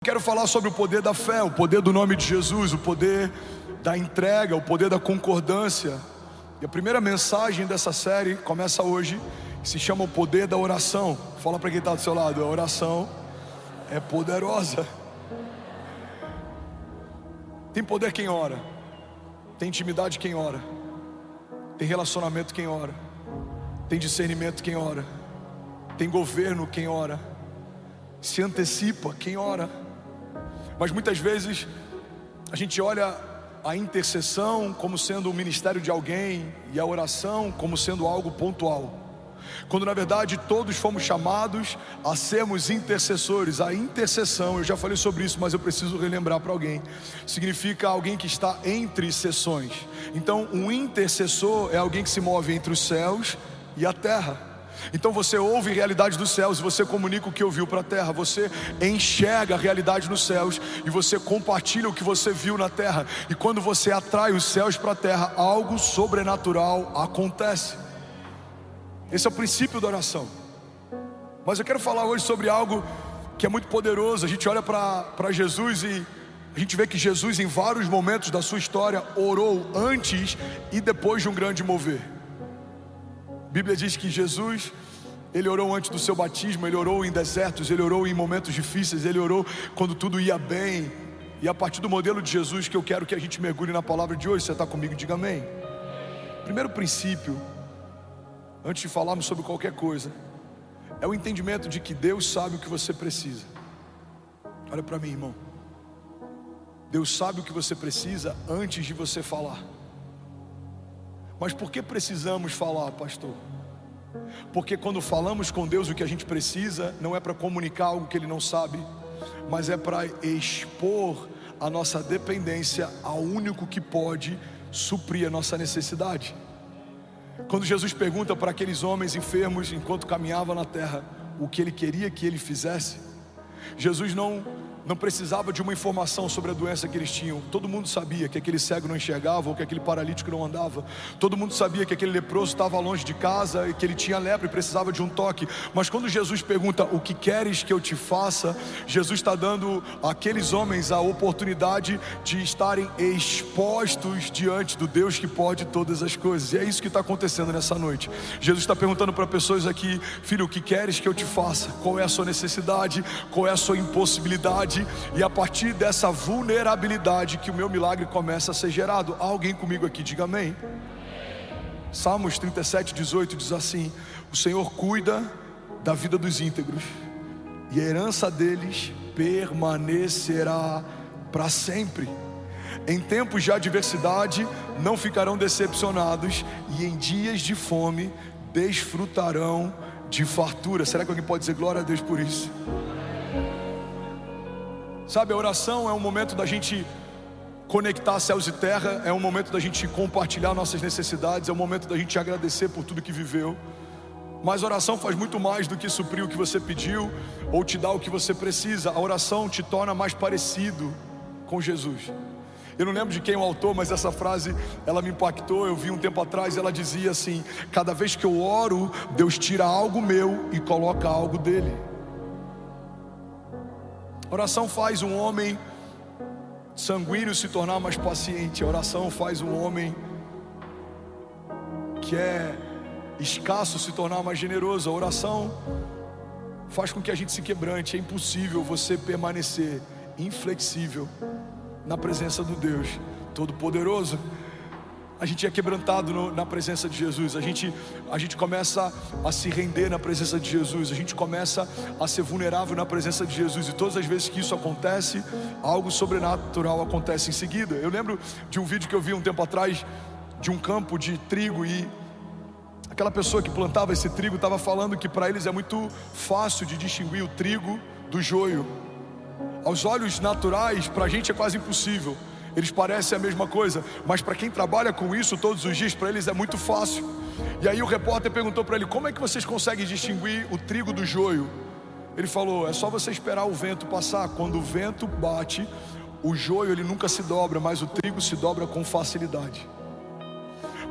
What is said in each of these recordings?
Quero falar sobre o poder da fé, o poder do nome de Jesus, o poder da entrega, o poder da concordância. E a primeira mensagem dessa série começa hoje, que se chama o poder da oração. Fala para quem está do seu lado: a oração é poderosa. Tem poder quem ora, tem intimidade quem ora, tem relacionamento quem ora, tem discernimento quem ora, tem governo quem ora, se antecipa quem ora. Mas muitas vezes a gente olha a intercessão como sendo o ministério de alguém e a oração como sendo algo pontual, quando na verdade todos fomos chamados a sermos intercessores. A intercessão, eu já falei sobre isso, mas eu preciso relembrar para alguém, significa alguém que está entre sessões. Então um intercessor é alguém que se move entre os céus e a terra. Então você ouve a realidade dos céus e você comunica o que ouviu para a terra. Você enxerga a realidade nos céus e você compartilha o que você viu na terra. E quando você atrai os céus para a terra, algo sobrenatural acontece. Esse é o princípio da oração. Mas eu quero falar hoje sobre algo que é muito poderoso. A gente olha para Jesus e a gente vê que Jesus, em vários momentos da sua história, orou antes e depois de um grande mover. A Bíblia diz que Jesus, ele orou antes do seu batismo, ele orou em desertos, ele orou em momentos difíceis, ele orou quando tudo ia bem. E a partir do modelo de Jesus que eu quero que a gente mergulhe na palavra de hoje. Você está comigo? Diga amém. Primeiro princípio, antes de falarmos sobre qualquer coisa, é o entendimento de que Deus sabe o que você precisa. Olha para mim, irmão. Deus sabe o que você precisa antes de você falar. Mas por que precisamos falar, pastor? Porque quando falamos com Deus o que a gente precisa, não é para comunicar algo que Ele não sabe, mas é para expor a nossa dependência ao único que pode suprir a nossa necessidade. Quando Jesus pergunta para aqueles homens enfermos, enquanto caminhava na terra, o que Ele queria que Ele fizesse, Jesus não precisava de uma informação sobre a doença que eles tinham. Todo mundo sabia que aquele cego não enxergava, ou que aquele paralítico não andava. Todo mundo sabia que aquele leproso estava longe de casa e que ele tinha lepra e precisava de um toque. Mas quando Jesus pergunta: o que queres que eu te faça? Jesus está dando àqueles homens a oportunidade de estarem expostos diante do Deus que pode todas as coisas. E é isso que está acontecendo nessa noite. Jesus está perguntando para pessoas aqui: filho, o que queres que eu te faça? Qual é a sua necessidade? Qual é a sua impossibilidade? E a partir dessa vulnerabilidade que o meu milagre começa a ser gerado. Há alguém comigo aqui? Diga amém. Salmos 37:18 diz assim: o Senhor cuida da vida dos íntegros e a herança deles permanecerá para sempre. Em tempos de adversidade não ficarão decepcionados, e em dias de fome desfrutarão de fartura. Será que alguém pode dizer glória a Deus por isso? Sabe, a oração é um momento da gente conectar céus e terra, é um momento da gente compartilhar nossas necessidades, é um momento da gente agradecer por tudo que viveu. Mas a oração faz muito mais do que suprir o que você pediu ou te dar o que você precisa. A oração te torna mais parecido com Jesus. Eu não lembro de quem é o autor, mas essa frase, ela me impactou. Eu vi um tempo atrás, ela dizia assim: cada vez que eu oro, Deus tira algo meu e coloca algo dele. A oração faz um homem sanguíneo se tornar mais paciente. A oração faz um homem que é escasso se tornar mais generoso. A oração faz com que a gente se quebrante. É impossível você permanecer inflexível na presença do Deus Todo-Poderoso. A gente é quebrantado na presença de Jesus. A gente começa a se render na presença de Jesus. A gente começa a ser vulnerável na presença de Jesus. E todas as vezes que isso acontece, algo sobrenatural acontece em seguida. Eu lembro de um vídeo que eu vi um tempo atrás, de um campo de trigo, e aquela pessoa que plantava esse trigo estava falando que para eles é muito fácil de distinguir o trigo do joio. Aos olhos naturais, para a gente é quase impossível. Eles parecem a mesma coisa, mas para quem trabalha com isso todos os dias, para eles é muito fácil. E aí o repórter perguntou para ele: como é que vocês conseguem distinguir o trigo do joio? Ele falou: é só você esperar o vento passar. Quando o vento bate, o joio ele nunca se dobra, mas o trigo se dobra com facilidade.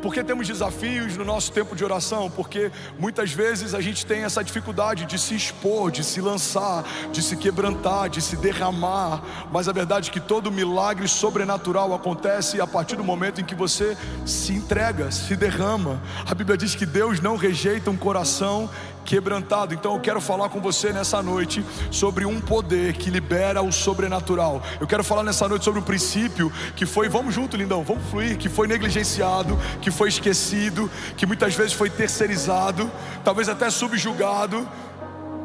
Por que temos desafios no nosso tempo de oração? Porque muitas vezes a gente tem essa dificuldade de se expor, de se lançar, de se quebrantar, de se derramar. Mas a verdade é que todo milagre sobrenatural acontece a partir do momento em que você se entrega, se derrama. A Bíblia diz que Deus não rejeita um coração quebrantado. Então eu quero falar com você nessa noite sobre um poder que libera o sobrenatural. Eu quero falar nessa noite sobre um princípio que foi, vamos junto, lindão, vamos fluir, que foi negligenciado, que foi esquecido, que muitas vezes foi terceirizado, talvez até subjugado,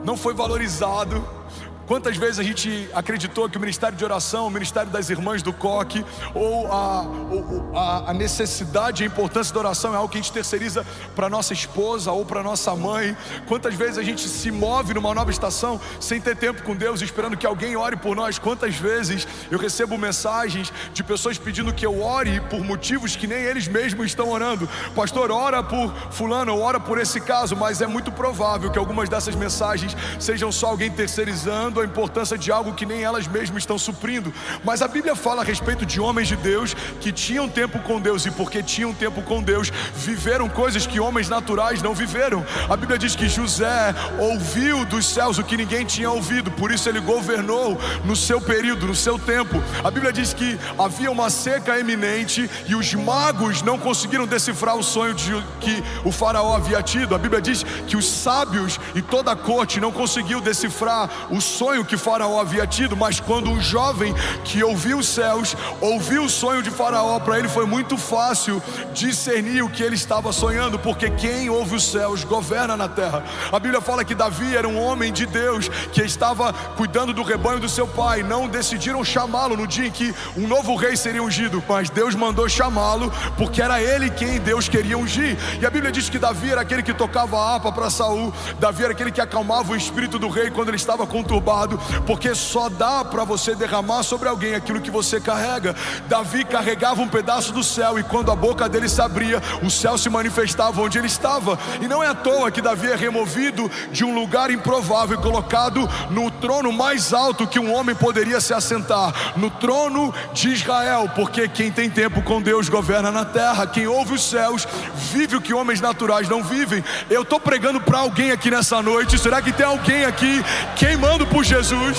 não foi valorizado. Quantas vezes a gente acreditou que o ministério de oração, o ministério das irmãs do coque, ou a necessidade e a importância da oração é algo que a gente terceiriza para nossa esposa ou para nossa mãe? Quantas vezes a gente se move numa nova estação sem ter tempo com Deus, esperando que alguém ore por nós? Quantas vezes eu recebo mensagens de pessoas pedindo que eu ore por motivos que nem eles mesmos estão orando? Pastor, ora por fulano, ou ora por esse caso. Mas é muito provável que algumas dessas mensagens sejam só alguém terceirizando a importância de algo que nem elas mesmas estão suprindo. Mas a Bíblia fala a respeito de homens de Deus que tinham tempo com Deus, e porque tinham tempo com Deus, viveram coisas que homens naturais não viveram. A Bíblia diz que José ouviu dos céus o que ninguém tinha ouvido, por isso ele governou no seu período, no seu tempo. A Bíblia diz que havia uma seca eminente e os magos não conseguiram decifrar o sonho que o faraó havia tido. A Bíblia diz que os sábios e toda a corte não conseguiu decifrar o sonho que Faraó havia tido, mas quando um jovem que ouviu os céus, ouviu o sonho de Faraó, para ele foi muito fácil discernir o que ele estava sonhando, porque quem ouve os céus governa na terra. A Bíblia fala que Davi era um homem de Deus, que estava cuidando do rebanho do seu pai. Não decidiram chamá-lo no dia em que um novo rei seria ungido, mas Deus mandou chamá-lo, porque era ele quem Deus queria ungir. E a Bíblia diz que Davi era aquele que tocava a harpa para Saul. Davi era aquele que acalmava o espírito do rei quando ele estava conturbado, porque só dá para você derramar sobre alguém aquilo que você carrega. Davi carregava um pedaço do céu, e quando a boca dele se abria, o céu se manifestava onde ele estava. E não é à toa que Davi é removido de um lugar improvável e colocado no trono mais alto que um homem poderia se assentar, no trono de Israel, porque quem tem tempo com Deus governa na terra. Quem ouve os céus vive o que homens naturais não vivem. Eu estou pregando para alguém aqui nessa noite. Será que tem alguém aqui queimando por Jesus?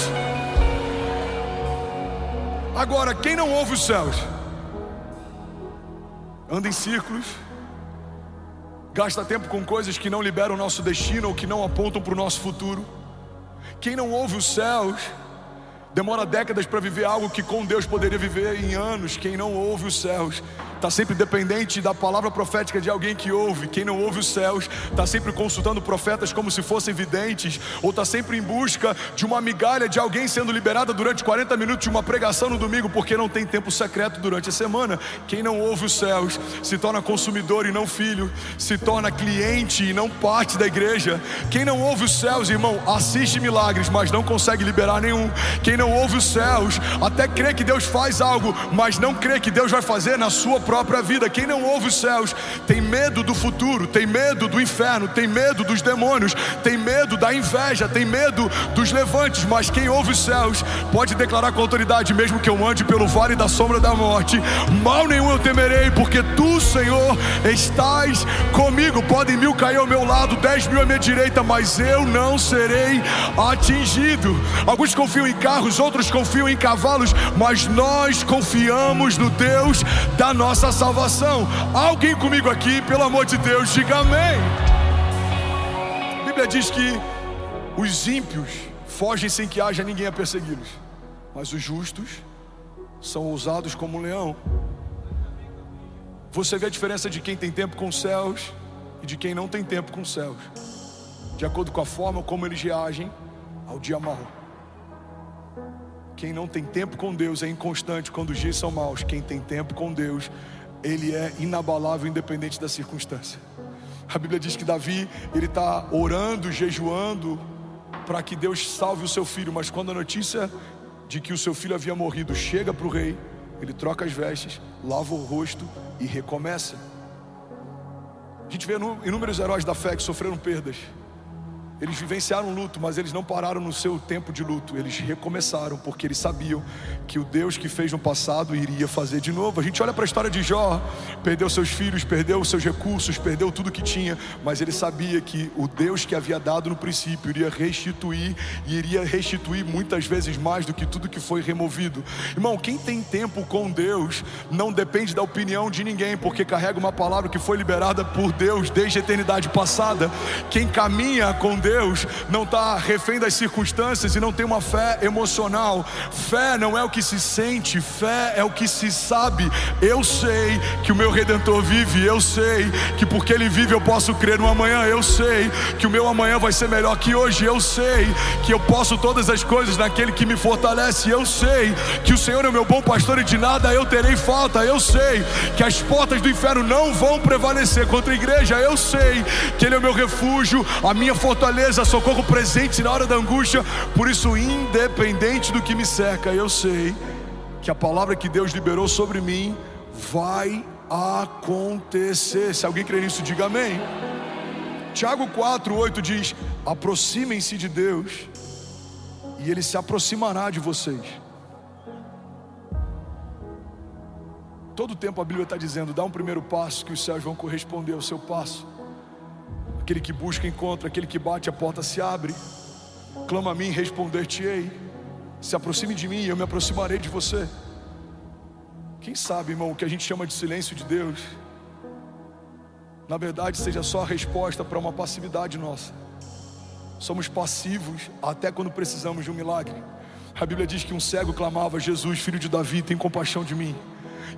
Agora, quem não ouve os céus anda em círculos, gasta tempo com coisas que não liberam o nosso destino ou que não apontam para o nosso futuro. Quem não ouve os céus demora décadas para viver algo que com Deus poderia viver em anos. Quem não ouve os céus está sempre dependente da palavra profética de alguém que ouve. Quem não ouve os céus está sempre consultando profetas como se fossem videntes, ou está sempre em busca de uma migalha de alguém sendo liberada durante 40 minutos de uma pregação no domingo, porque não tem tempo secreto durante a semana. Quem não ouve os céus se torna consumidor e não filho, se torna cliente e não parte da igreja. Quem não ouve os céus, irmão, assiste milagres, mas não consegue liberar nenhum. Quem não ouve os céus até crê que Deus faz algo, mas não crê que Deus vai fazer na sua própria vida. Quem não ouve os céus tem medo do futuro, tem medo do inferno, tem medo dos demônios, tem medo da inveja, tem medo dos levantes. Mas quem ouve os céus pode declarar com autoridade: mesmo que eu ande pelo vale da sombra da morte, mal nenhum eu temerei, porque tu, Senhor, estás comigo. Podem 1000 cair ao meu lado, 10.000 à minha direita, mas eu não serei atingido. Alguns confiam em carros, outros confiam em cavalos, mas nós confiamos no Deus da nossa salvação. Alguém comigo aqui, pelo amor de Deus, diga amém. A Bíblia diz que os ímpios fogem sem que haja ninguém a persegui-los, mas os justos são ousados como um leão. Você vê a diferença de quem tem tempo com os céus e de quem não tem tempo com os céus, de acordo com a forma como eles reagem ao dia mau. Quem não tem tempo com Deus é inconstante quando os dias são maus. Quem tem tempo com Deus, ele é inabalável, independente da circunstância. A Bíblia diz que Davi, ele está orando, jejuando para que Deus salve o seu filho, mas quando a notícia de que o seu filho havia morrido chega para o rei, ele troca as vestes, lava o rosto e recomeça. A gente vê inúmeros heróis da fé que sofreram perdas, Eles vivenciaram um luto, mas eles não pararam no seu tempo de luto. Eles recomeçaram, porque eles sabiam que o Deus que fez no passado iria fazer de novo. A gente olha para a história de Jó, perdeu seus filhos, perdeu os seus recursos, perdeu tudo que tinha, mas ele sabia que o Deus que havia dado no princípio iria restituir, e iria restituir muitas vezes mais do que tudo que foi removido. Irmão, quem tem tempo com Deus não depende da opinião de ninguém, porque carrega uma palavra que foi liberada por Deus desde a eternidade passada. Quem caminha com Deus não está refém das circunstâncias e não tem uma fé emocional. Fé não é o que se sente, fé é o que se sabe. Eu sei que o meu Redentor vive, eu sei que porque Ele vive eu posso crer no amanhã, eu sei que o meu amanhã vai ser melhor que hoje, eu sei que eu posso todas as coisas naquele que me fortalece, eu sei que o Senhor é o meu bom pastor e de nada eu terei falta, eu sei que as portas do inferno não vão prevalecer contra a igreja, eu sei que Ele é o meu refúgio, a minha fortaleza, socorro presente na hora da angústia. Por isso, independente do que me cerca, eu sei que a palavra que Deus liberou sobre mim vai acontecer. Se alguém crê nisso, diga amém. Tiago 4:8 diz: aproximem-se de Deus e Ele se aproximará de vocês. Todo tempo a Bíblia está dizendo: dá um primeiro passo que os céus vão corresponder ao seu passo. Aquele que busca encontra, aquele que bate a porta se abre. Clama a mim, responder-te-ei. Se aproxime de mim e eu me aproximarei de você. Quem sabe, irmão, o que a gente chama de silêncio de Deus, na verdade seja só a resposta para uma passividade nossa. Somos passivos até quando precisamos de um milagre. A Bíblia diz que um cego clamava: Jesus, filho de Davi, tem compaixão de mim.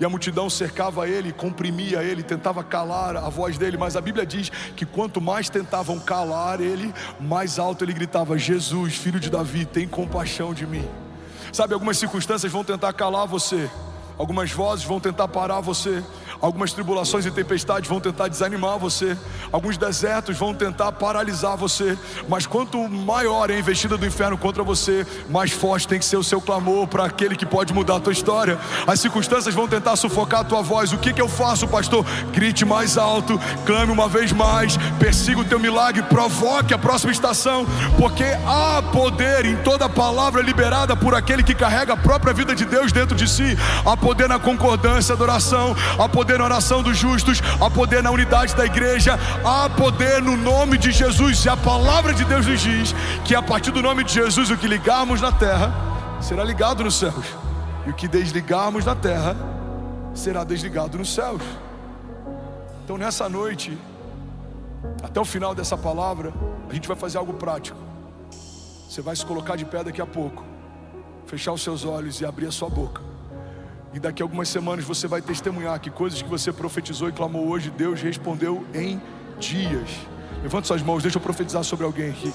E a multidão cercava ele, comprimia ele, tentava calar a voz dele. Mas a Bíblia diz que quanto mais tentavam calar ele, mais alto ele gritava: Jesus, filho de Davi, tem compaixão de mim. Sabe, algumas circunstâncias vão tentar calar você, algumas vozes vão tentar parar você, algumas tribulações e tempestades vão tentar desanimar você, alguns desertos vão tentar paralisar você. Mas quanto maior é a investida do inferno contra você, mais forte tem que ser o seu clamor para aquele que pode mudar a tua história. As circunstâncias vão tentar sufocar a tua voz. O que eu faço, pastor? Grite mais alto, clame uma vez mais, persiga o teu milagre, provoque a próxima estação, porque há poder em toda palavra liberada por aquele que carrega a própria vida de Deus dentro de si. Há poder na concordância da oração, há poder na oração dos justos, há poder na unidade da igreja, há poder no nome de Jesus. E a palavra de Deus nos diz que a partir do nome de Jesus, o que ligarmos na terra será ligado nos céus, e o que desligarmos na terra será desligado nos céus. Então nessa noite, até o final dessa palavra, a gente vai fazer algo prático. Você vai se colocar de pé daqui a pouco, fechar os seus olhos e abrir a sua boca. E daqui a algumas semanas você vai testemunhar que coisas que você profetizou e clamou hoje, Deus respondeu em dias. Levante suas mãos, deixa eu profetizar sobre alguém, Henrique.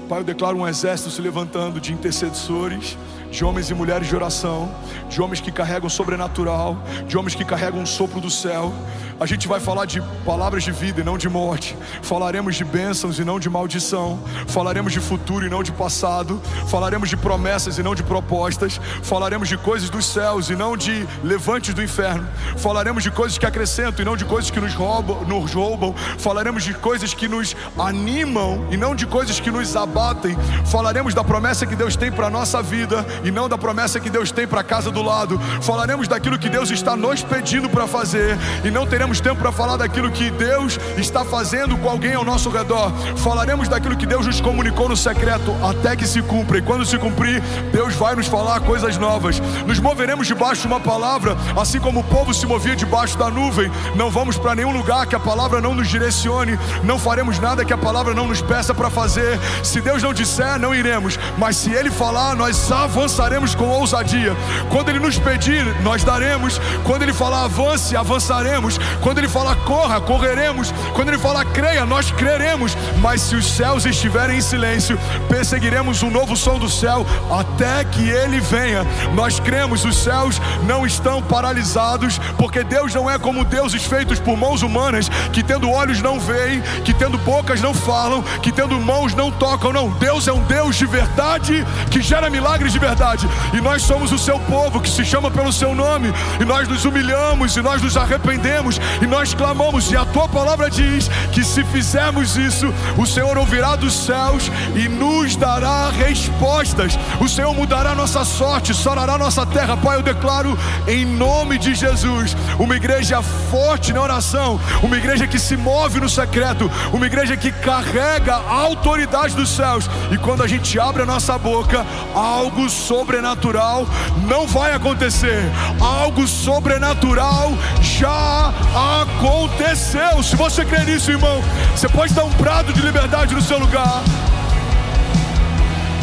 Pai, eu declaro um exército se levantando de intercessores, de homens e mulheres de oração, de homens que carregam sobrenatural, de homens que carregam um sopro do céu. A gente vai falar de palavras de vida e não de morte. Falaremos de bênçãos e não de maldição. Falaremos de futuro e não de passado. Falaremos de promessas e não de propostas. Falaremos de coisas dos céus e não de levantes do inferno. Falaremos de coisas que acrescentam e não de coisas que nos roubam. Falaremos de coisas que nos animam e não de coisas que nos abatem. Falaremos da promessa que Deus tem para a nossa vida e não da promessa que Deus tem para a casa do lado. Falaremos daquilo que Deus está nos pedindo para fazer e não teremos tempo para falar daquilo que Deus está fazendo com alguém ao nosso redor. Falaremos daquilo que Deus nos comunicou no secreto até que se cumpra, e quando se cumprir, Deus vai nos falar coisas novas. Nos moveremos debaixo de uma palavra, assim como o povo se movia debaixo da nuvem. Não vamos para nenhum lugar que a palavra não nos direcione, não faremos nada que a palavra não nos peça para fazer. Se Deus não disser, não iremos, mas se Ele falar, nós avançaremos com ousadia. Quando Ele nos pedir, nós daremos. Quando Ele falar avance, avançaremos. Quando Ele falar corra, correremos. Quando Ele falar creia, nós creremos. Mas se os céus estiverem em silêncio, perseguiremos um novo som do céu até que Ele venha. Nós cremos, os céus não estão paralisados, porque Deus não é como deuses feitos por mãos humanas, que tendo olhos não veem, que tendo bocas não falam, que tendo mãos não tocam. Não, Deus é um Deus de verdade, que gera milagres de verdade. liberdade. E nós somos o seu povo que se chama pelo seu nome, e nós nos humilhamos, e nós nos arrependemos, e nós clamamos. E a tua palavra diz que se fizermos isso, o Senhor ouvirá dos céus e nos dará respostas. O Senhor mudará nossa sorte, sarará nossa terra. Pai, eu declaro em nome de Jesus uma igreja forte na oração, uma igreja que se move no secreto, uma igreja que carrega a autoridade dos céus. E quando a gente abre a nossa boca, algo sobrenatural não vai acontecer. Algo sobrenatural já aconteceu. Se você crê nisso, irmão, você pode dar um brado de liberdade no seu lugar.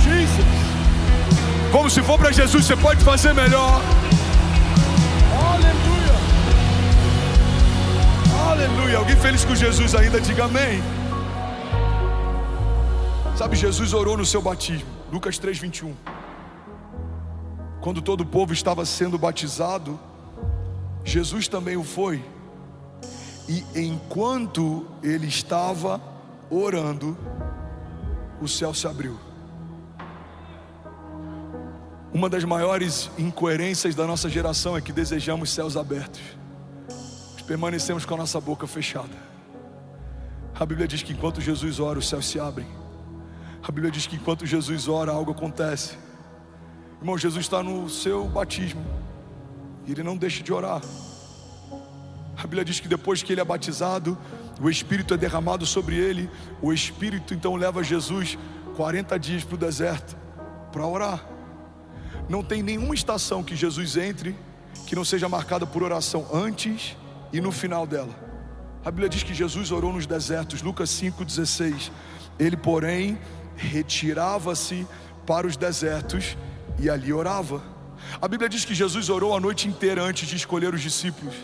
Jesus. Como se for para Jesus, você pode fazer melhor. Aleluia. Aleluia. Alguém feliz com Jesus ainda, diga amém. Sabe, Jesus orou no seu batismo, Lucas 3:21. Quando todo o povo estava sendo batizado, Jesus também o foi. E enquanto ele estava orando, o céu se abriu. Uma das maiores incoerências da nossa geração é que desejamos céus abertos, mas permanecemos com a nossa boca fechada. A Bíblia diz que enquanto Jesus ora, os céus se abrem. A Bíblia diz que enquanto Jesus ora, algo acontece. Irmão, Jesus está no seu batismo e ele não deixa de orar. A Bíblia diz que depois que ele é batizado, o Espírito é derramado sobre ele. O Espírito então leva Jesus 40 dias para o deserto para orar. Não tem nenhuma estação que Jesus entre que não seja marcada por oração antes e no final dela. A Bíblia diz que Jesus orou nos desertos, Lucas 5:16. Ele, porém, retirava-se para os desertos e ali orava. A Bíblia diz que Jesus orou a noite inteira antes de escolher os discípulos.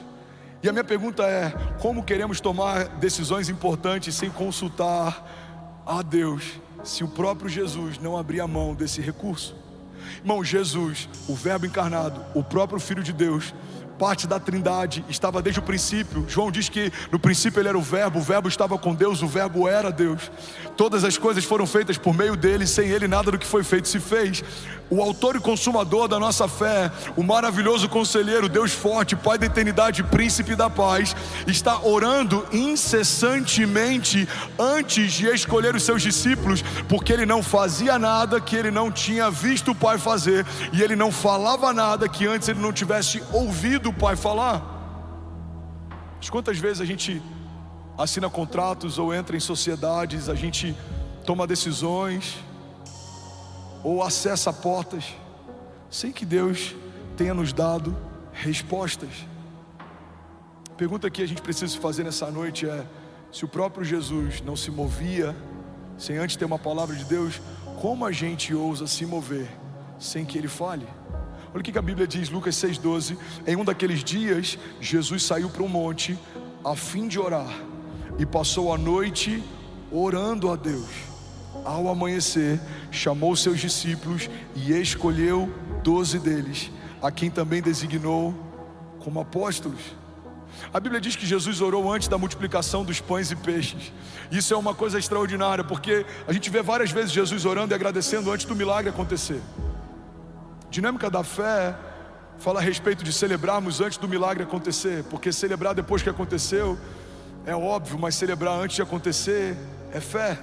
E a minha pergunta é: como queremos tomar decisões importantes sem consultar a Deus, se o próprio Jesus não abrir a mão desse recurso? Irmão, Jesus, o Verbo encarnado, o próprio Filho de Deus, parte da Trindade, estava desde o princípio. João diz que no princípio ele era o Verbo estava com Deus, o Verbo era Deus. Todas as coisas foram feitas por meio dele, sem ele nada do que foi feito se fez. O autor e consumador da nossa fé, o maravilhoso conselheiro, Deus forte, Pai da eternidade, Príncipe da paz, está orando incessantemente antes de escolher os seus discípulos, porque ele não fazia nada que ele não tinha visto o Pai fazer, e ele não falava nada que antes ele não tivesse ouvido o Pai falar. Mas quantas vezes a gente assina contratos ou entra em sociedades, a gente toma decisões ou acessa portas sem que Deus tenha nos dado respostas? A pergunta que a gente precisa fazer nessa noite é: se o próprio Jesus não se movia sem antes ter uma palavra de Deus, como a gente ousa se mover sem que Ele fale? Olha o que a Bíblia diz, Lucas 6:12. Em um daqueles dias, Jesus saiu para um monte a fim de orar, e passou a noite orando a Deus. Ao amanhecer, chamou seus discípulos e escolheu 12 deles, a quem também designou como apóstolos. A Bíblia diz que Jesus orou antes da multiplicação dos pães e peixes. Isso é uma coisa extraordinária, porque a gente vê várias vezes Jesus orando e agradecendo antes do milagre acontecer. Dinâmica da fé fala a respeito de celebrarmos antes do milagre acontecer, porque celebrar depois que aconteceu é óbvio, mas celebrar antes de acontecer é fé.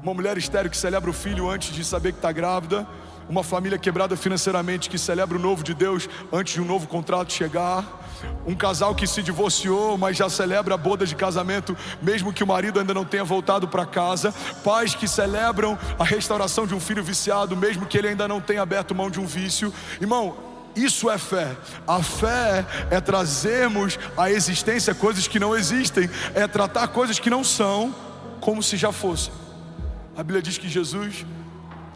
Uma mulher estéril que celebra o filho antes de saber que está grávida, uma família quebrada financeiramente que celebra o novo de Deus antes de um novo contrato chegar, um casal que se divorciou, mas já celebra a boda de casamento, mesmo que o marido ainda não tenha voltado para casa, pais que celebram a restauração de um filho viciado, mesmo que ele ainda não tenha aberto mão de um vício. Irmão, isso é fé. A fé é trazermos à existência coisas que não existem, é tratar coisas que não são como se já fossem. A Bíblia diz que Jesus,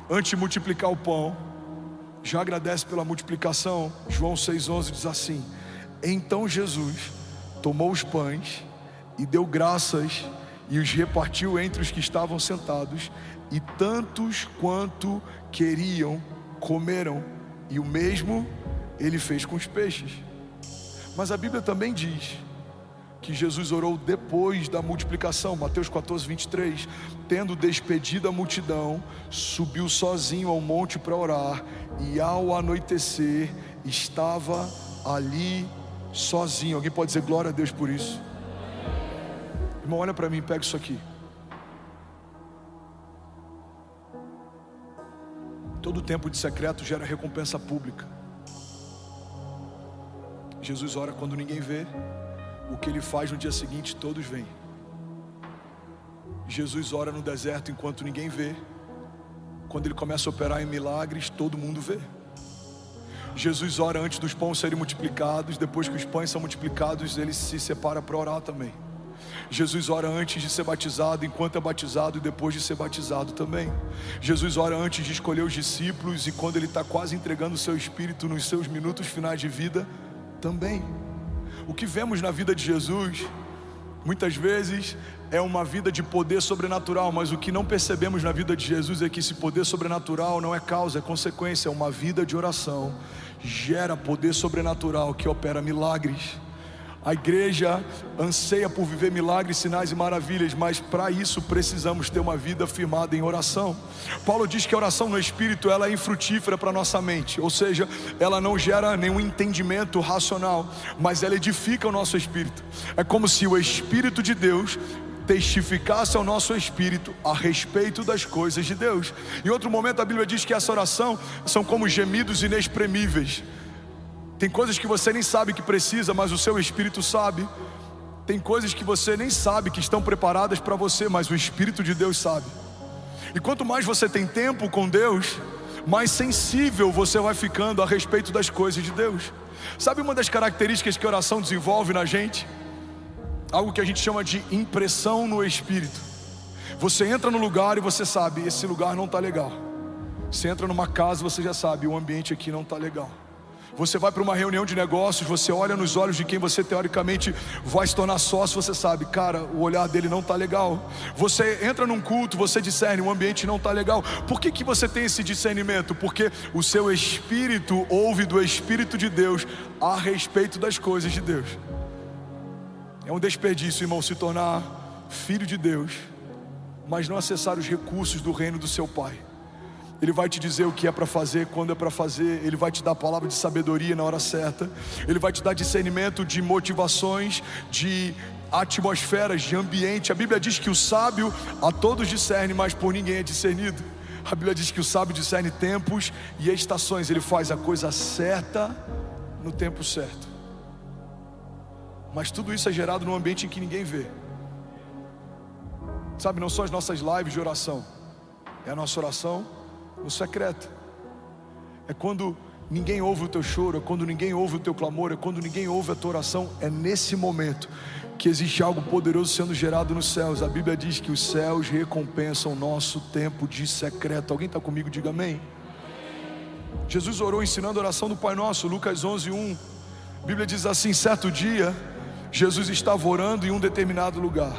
antes de multiplicar o pão, já agradece pela multiplicação. João 6,11 diz assim: então Jesus tomou os pães e deu graças e os repartiu entre os que estavam sentados, e tantos quanto queriam comeram, e o mesmo ele fez com os peixes. Mas a Bíblia também diz, que Jesus orou depois da multiplicação. Mateus 14, 23. Tendo despedido a multidão, subiu sozinho ao monte para orar, e ao anoitecer estava ali sozinho. Alguém pode dizer glória a Deus por isso? Irmão, olha para mim, pega isso aqui. Todo tempo de secreto gera recompensa pública. Jesus ora quando ninguém vê. O que ele faz no dia seguinte, todos veem. Jesus ora no deserto enquanto ninguém vê. Quando ele começa a operar em milagres, todo mundo vê. Jesus ora antes dos pães serem multiplicados. Depois que os pães são multiplicados, ele se separa para orar também. Jesus ora antes de ser batizado, enquanto é batizado, e depois de ser batizado também. Jesus ora antes de escolher os discípulos, e quando ele está quase entregando o seu espírito nos seus minutos finais de vida também. O que vemos na vida de Jesus, muitas vezes, é uma vida de poder sobrenatural, mas o que não percebemos na vida de Jesus é que esse poder sobrenatural não é causa, é consequência. É uma vida de oração, gera poder sobrenatural que opera milagres. A igreja anseia por viver milagres, sinais e maravilhas, mas para isso precisamos ter uma vida firmada em oração. Paulo diz que a oração no Espírito, ela é infrutífera para a nossa mente, ou seja, ela não gera nenhum entendimento racional, mas ela edifica o nosso espírito. É como se o Espírito de Deus testificasse ao nosso espírito a respeito das coisas de Deus. Em outro momento a Bíblia diz que essa oração são como gemidos inexprimíveis. Tem coisas que você nem sabe que precisa, mas o seu espírito sabe. Tem coisas que você nem sabe que estão preparadas para você, mas o Espírito de Deus sabe. E quanto mais você tem tempo com Deus, mais sensível você vai ficando a respeito das coisas de Deus. Sabe uma das características que a oração desenvolve na gente? Algo que a gente chama de impressão no Espírito. Você entra no lugar e você sabe, esse lugar não está legal. Você entra numa casa, você já sabe, o ambiente aqui não está legal. Você vai para uma reunião de negócios, você olha nos olhos de quem você teoricamente vai se tornar sócio, você sabe, cara, o olhar dele não está legal. Você entra num culto, você discerne, o ambiente não está legal. Por que você tem esse discernimento? Porque o seu espírito ouve do Espírito de Deus a respeito das coisas de Deus. É um desperdício, irmão, se tornar filho de Deus, mas não acessar os recursos do reino do seu Pai. Ele vai te dizer o que é para fazer, quando é para fazer. Ele vai te dar a palavra de sabedoria na hora certa. Ele vai te dar discernimento de motivações, de atmosferas, de ambiente. A Bíblia diz que o sábio a todos discerne, mas por ninguém é discernido. A Bíblia diz que o sábio discerne tempos e estações. Ele faz a coisa certa no tempo certo. Mas tudo isso é gerado num ambiente em que ninguém vê. Sabe, não são as nossas lives de oração, é a nossa oração no secreto. É quando ninguém ouve o teu choro, é quando ninguém ouve o teu clamor, é quando ninguém ouve a tua oração. É nesse momento que existe algo poderoso sendo gerado nos céus. A Bíblia diz que os céus recompensam o nosso tempo de secreto. Alguém está comigo? Diga amém. Jesus orou ensinando a oração do Pai Nosso, Lucas 11:1. A Bíblia diz assim: certo dia Jesus estava orando em um determinado lugar,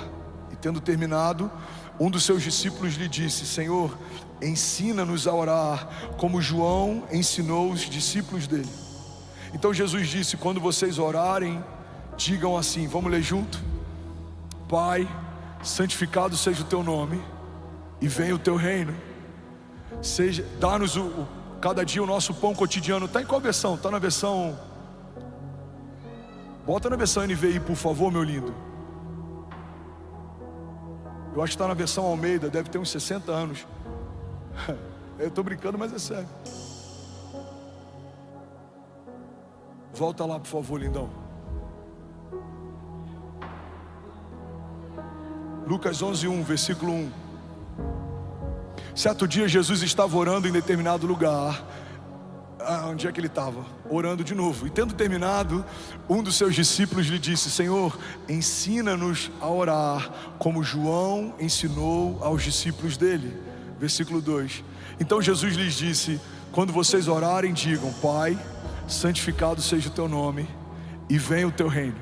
e tendo terminado, um dos seus discípulos lhe disse: Senhor, ensina-nos a orar, como João ensinou os discípulos dele. Então Jesus disse: quando vocês orarem, digam assim, vamos ler junto? Pai, santificado seja o teu nome, e venha o teu reino. Dá-nos cada dia o nosso pão cotidiano. Está em qual versão? Está na versão... Bota na versão NVI, por favor, meu lindo. Eu acho que está na versão Almeida, deve ter uns 60 anos. Eu estou brincando, mas é sério. Volta lá, por favor, lindão. Lucas 11:1, versículo 1. Certo dia Jesus estava orando em determinado lugar. Onde é que ele estava? Orando de novo. E tendo terminado, um dos seus discípulos lhe disse: Senhor, ensina-nos a orar, como João ensinou aos discípulos dele. Versículo 2. Então Jesus lhes disse: quando vocês orarem, digam: Pai, santificado seja o teu nome, e venha o teu reino.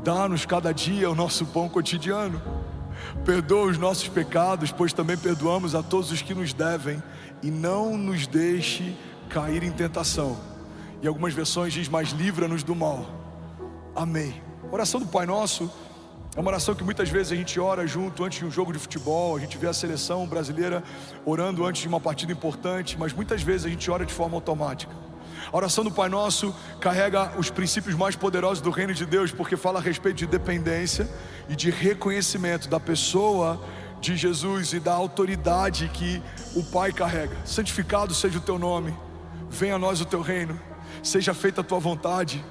Dá-nos cada dia o nosso pão cotidiano. Perdoa os nossos pecados, pois também perdoamos a todos os que nos devem, e não nos deixe cair em tentação. E algumas versões diz: mas livra-nos do mal. Amém. A oração do Pai Nosso é uma oração que muitas vezes a gente ora junto antes de um jogo de futebol. A gente vê a seleção brasileira orando antes de uma partida importante, mas muitas vezes a gente ora de forma automática. A oração do Pai Nosso carrega os princípios mais poderosos do reino de Deus, porque fala a respeito de dependência e de reconhecimento da pessoa de Jesus e da autoridade que o Pai carrega. Santificado seja o teu nome, venha a nós o teu reino, seja feita a tua vontade.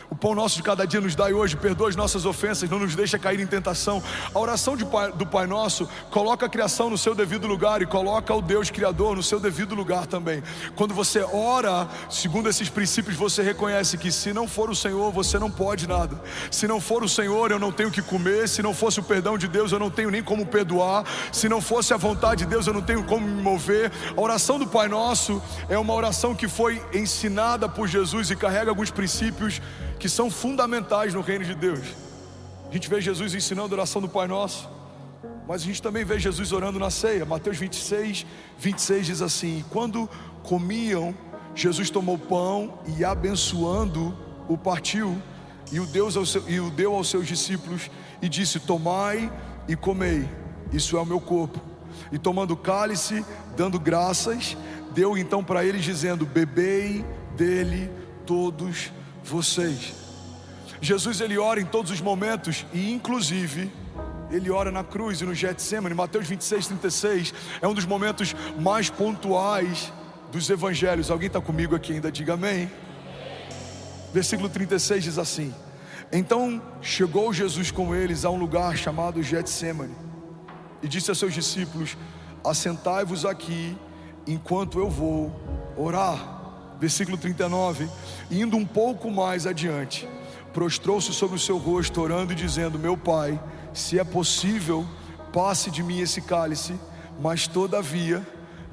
O pão nosso de cada dia nos dai hoje, perdoa as nossas ofensas, não nos deixa cair em tentação. A oração do Pai Nosso coloca a criação no seu devido lugar e coloca o Deus Criador no seu devido lugar também. Quando você ora segundo esses princípios, você reconhece que se não for o Senhor, você não pode nada. Se não for o Senhor, eu não tenho o que comer. Se não fosse o perdão de Deus, eu não tenho nem como perdoar. Se não fosse a vontade de Deus, eu não tenho como me mover. A oração do Pai Nosso é uma oração que foi ensinada por Jesus e carrega alguns princípios que são fundamentais no reino de Deus. A gente vê Jesus ensinando a oração do Pai Nosso, mas a gente também vê Jesus orando na ceia. Mateus 26 diz assim: quando comiam, Jesus tomou pão e abençoando, o partiu e o deu aos seus discípulos e disse: tomai e comei, isso é o meu corpo. E tomando o cálice, dando graças, deu então para eles dizendo: bebei dele todos vocês. Jesus, ele ora em todos os momentos, e inclusive ele ora na cruz e no Getsemane. Mateus 26:36 é um dos momentos mais pontuais dos evangelhos. Alguém está comigo aqui ainda? Diga amém. Versículo 36 diz assim: então chegou Jesus com eles a um lugar chamado Getsemane e disse a seus discípulos: assentai-vos aqui enquanto eu vou orar. Versículo 39, indo um pouco mais adiante, prostrou-se sobre o seu rosto, orando e dizendo: meu Pai, se é possível, passe de mim esse cálice, mas todavia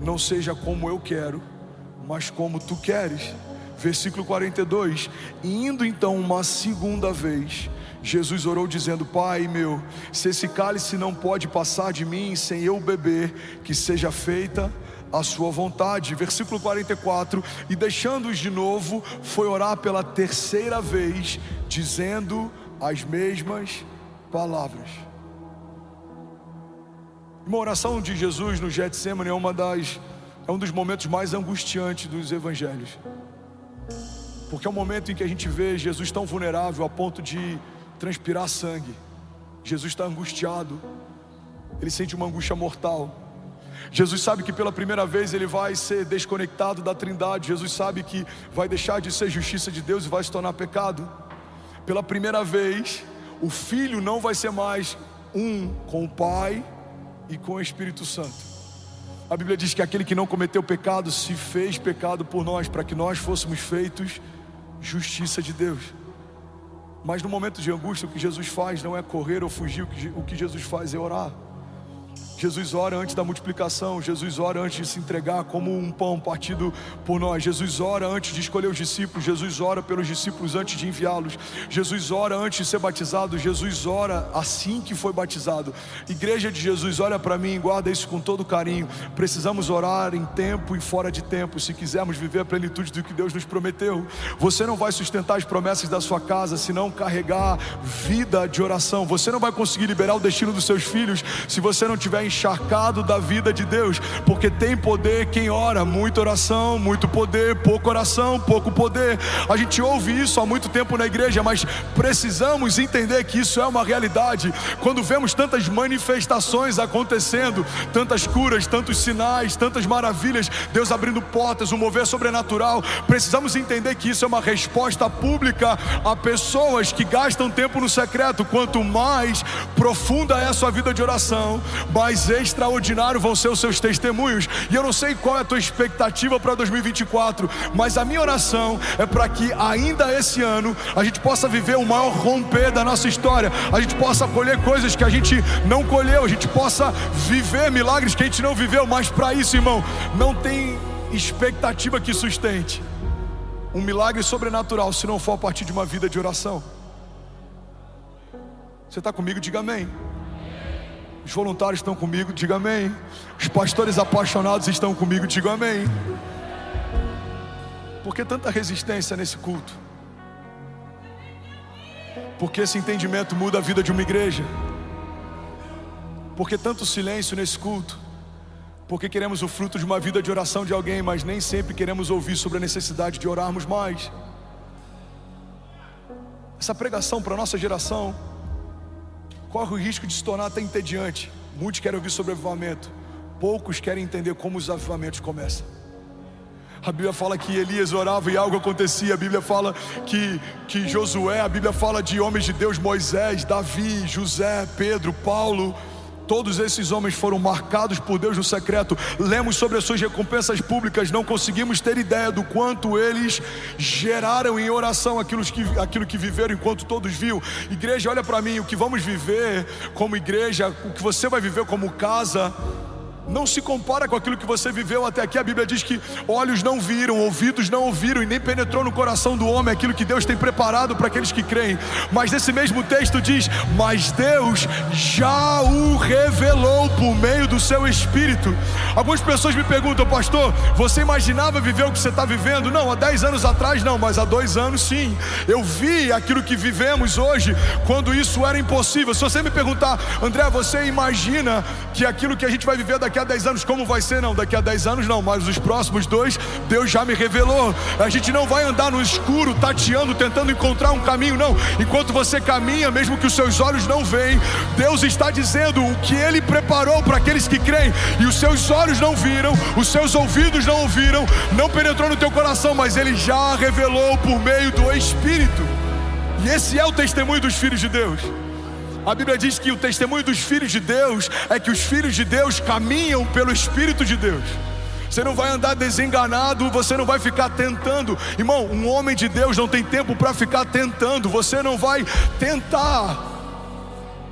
não seja como eu quero, mas como tu queres. Versículo 42, indo então uma segunda vez, Jesus orou dizendo: Pai meu, se esse cálice não pode passar de mim sem eu beber, que seja feita a sua vontade. Versículo 44, e deixando-os de novo, foi orar pela terceira vez, dizendo as mesmas palavras. Uma oração de Jesus no Getsemane é um dos momentos mais angustiantes dos evangelhos, porque é um momento em que a gente vê Jesus tão vulnerável a ponto de transpirar sangue. Jesus está angustiado, ele sente uma angústia mortal. Jesus sabe que pela primeira vez ele vai ser desconectado da Trindade. Jesus sabe que vai deixar de ser justiça de Deus e vai se tornar pecado. Pela primeira vez, o Filho não vai ser mais um com o Pai e com o Espírito Santo. A Bíblia diz que aquele que não cometeu pecado se fez pecado por nós, para que nós fôssemos feitos justiça de Deus. Mas no momento de angústia, o que Jesus faz não é correr ou fugir. O que Jesus faz é orar. Jesus ora antes da multiplicação. Jesus ora antes de se entregar como um pão partido por nós. Jesus ora antes de escolher os discípulos. Jesus ora pelos discípulos antes de enviá-los. Jesus ora antes de ser batizado. Jesus ora assim que foi batizado. Igreja de Jesus, olha para mim, guarda isso com todo carinho. Precisamos orar em tempo e fora de tempo, se quisermos viver a plenitude do que Deus nos prometeu. Você não vai sustentar as promessas da sua casa se não carregar vida de oração. Você não vai conseguir liberar o destino dos seus filhos se você não tiver encharcado da vida de Deus, porque tem poder quem ora. Muita oração, muito poder; pouca oração, pouco poder. A gente ouve isso há muito tempo na igreja, mas precisamos entender que isso é uma realidade. Quando vemos tantas manifestações acontecendo, tantas curas, tantos sinais, tantas maravilhas, Deus abrindo portas, um mover sobrenatural, precisamos entender que isso é uma resposta pública a pessoas que gastam tempo no secreto. Quanto mais profunda é a sua vida de oração, mais extraordinário vão ser os seus testemunhos. E eu não sei qual é a tua expectativa para 2024, mas a minha oração é para que ainda esse ano a gente possa viver o maior romper da nossa história. A gente possa colher coisas que a gente não colheu, a gente possa viver milagres que a gente não viveu. Mas para isso, irmão, não tem expectativa que sustente um milagre sobrenatural se não for a partir de uma vida de oração. Você está comigo? Diga amém. Os voluntários estão comigo, diga amém. Os pastores apaixonados estão comigo, diga amém. Por que tanta resistência nesse culto? Porque esse entendimento muda a vida de uma igreja. Porque tanto silêncio nesse culto? Porque queremos o fruto de uma vida de oração de alguém, mas nem sempre queremos ouvir sobre a necessidade de orarmos mais. Essa pregação para a nossa geração corre o risco de se tornar até entediante. Muitos querem ouvir sobre avivamento, poucos querem entender como os avivamentos começam. A Bíblia fala que Elias orava e algo acontecia. A Bíblia fala que Josué, a Bíblia fala de homens de Deus, Moisés, Davi, José, Pedro, Paulo. Todos esses homens foram marcados por Deus no secreto. Lemos sobre as suas recompensas públicas. Não conseguimos ter ideia do quanto eles geraram em oração aquilo que viveram enquanto todos viam. Igreja, olha para mim, o que vamos viver como igreja, o que você vai viver como casa, não se compara com aquilo que você viveu até aqui. A Bíblia diz que olhos não viram, ouvidos não ouviram e nem penetrou no coração do homem aquilo que Deus tem preparado para aqueles que creem. Mas nesse mesmo texto diz: mas Deus já o revelou por meio do seu Espírito. Algumas pessoas me perguntam: pastor, você imaginava viver o que você está vivendo? Não, há 10 anos atrás não, mas há 2 anos sim. Eu vi aquilo que vivemos hoje quando isso era impossível. Se você me perguntar: André, você imagina que aquilo que a gente vai viver daqui a 10 anos como vai ser? Não, daqui a 10 anos não, mas os próximos 2 Deus já me revelou. A gente não vai andar no escuro tateando, tentando encontrar um caminho, não. Enquanto você caminha, mesmo que os seus olhos não veem, Deus está dizendo o que Ele preparou para aqueles que creem. E os seus olhos não viram, os seus ouvidos não ouviram, não penetrou no teu coração, mas Ele já revelou por meio do Espírito. E esse é o testemunho dos filhos de Deus. A Bíblia diz que o testemunho dos filhos de Deus é que os filhos de Deus caminham pelo Espírito de Deus. Você não vai andar desenganado, você não vai ficar tentando. Irmão, um homem de Deus não tem tempo para ficar tentando. Você não vai tentar.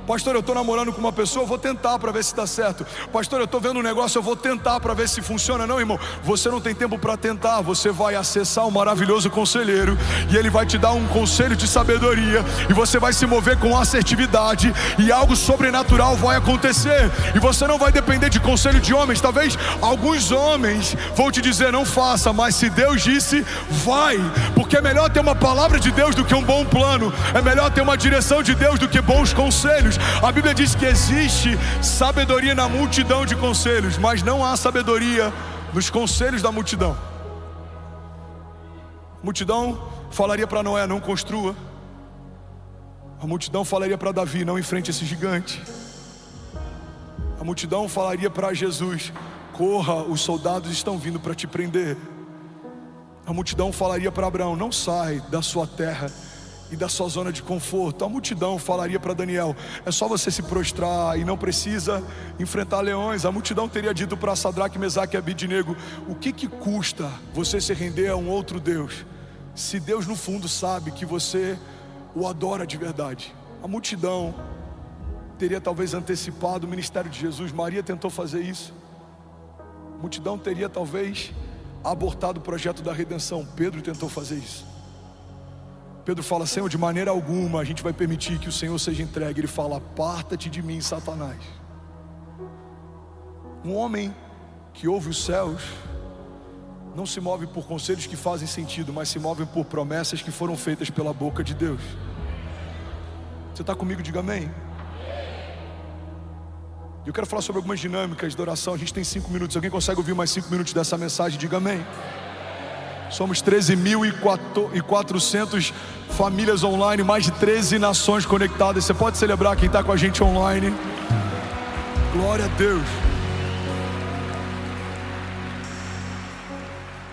Pastor, eu estou namorando com uma pessoa, eu vou tentar para ver se dá certo. Pastor, eu estou vendo um negócio, eu vou tentar para ver se funciona. Não, irmão, você não tem tempo para tentar. Você vai acessar o maravilhoso conselheiro e ele vai te dar um conselho de sabedoria, e você vai se mover com assertividade, e algo sobrenatural vai acontecer. E você não vai depender de conselho de homens. Talvez alguns homens vão te dizer: não faça, mas se Deus disse, vai. Porque é melhor ter uma palavra de Deus do que um bom plano. É melhor ter uma direção de Deus do que bons conselhos. A Bíblia diz que existe sabedoria na multidão de conselhos, mas não há sabedoria nos conselhos da multidão. A multidão falaria para Noé: não construa. A multidão falaria para Davi: não enfrente esse gigante. A multidão falaria para Jesus: corra, os soldados estão vindo para te prender. A multidão falaria para Abraão: não sai da sua terra e da sua zona de conforto. A multidão falaria para Daniel: é só você se prostrar e não precisa enfrentar leões. A multidão teria dito para Sadraque, Mesaque e Abidnego: o que custa você se render a um outro Deus, se Deus no fundo sabe que você o adora de verdade? A multidão teria talvez antecipado o ministério de Jesus. Maria tentou fazer isso. A multidão teria talvez abortado o projeto da redenção. Pedro tentou fazer isso. Pedro fala: Senhor, de maneira alguma a gente vai permitir que o Senhor seja entregue. Ele fala: aparta-te de mim, Satanás. Um homem que ouve os céus não se move por conselhos que fazem sentido, mas se move por promessas que foram feitas pela boca de Deus. Você está comigo? Diga amém. Eu quero falar sobre algumas dinâmicas de oração. A gente tem 5 minutos. Alguém consegue ouvir mais 5 minutos dessa mensagem? Diga amém. Somos 13.400 famílias online, mais de 13 nações conectadas. Você pode celebrar quem está com a gente online. Glória a Deus.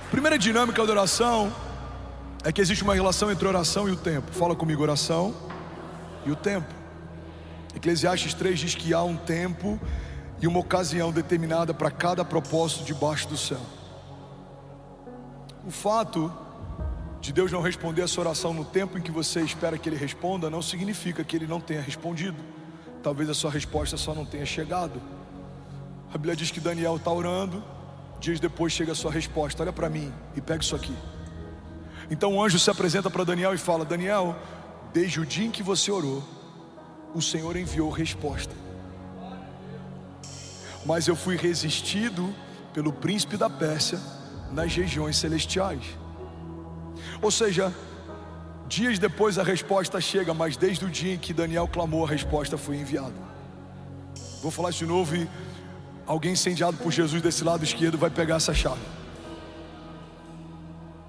Primeira dinâmica da oração é que existe uma relação entre oração e o tempo. Fala comigo: oração e o tempo. Eclesiastes 3 diz que há um tempo e uma ocasião determinada para cada propósito debaixo do céu. O fato de Deus não responder a sua oração no tempo em que você espera que Ele responda não significa que Ele não tenha respondido. Talvez a sua resposta só não tenha chegado. A Bíblia diz que Daniel está orando, dias depois chega a sua resposta. Olha para mim e pega isso aqui. Então o anjo se apresenta para Daniel e fala: Daniel, desde o dia em que você orou, o Senhor enviou resposta, mas eu fui resistido pelo príncipe da Pérsia nas regiões celestiais. Ou seja, Dias depois a resposta chega, mas desde o dia em que Daniel clamou, a resposta foi enviada. Vou falar isso de novo e alguém incendiado por Jesus desse lado esquerdo vai pegar essa chave.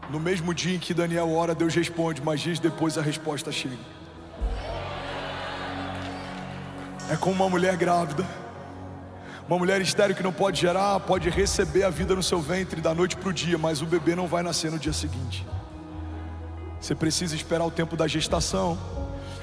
No mesmo dia em que Daniel ora, Deus responde, mas dias depois a resposta chega. É como uma mulher grávida, uma mulher estéril que não pode gerar, pode receber a vida no seu ventre da noite para o dia, mas o bebê não vai nascer no dia seguinte. Você precisa esperar o tempo da gestação.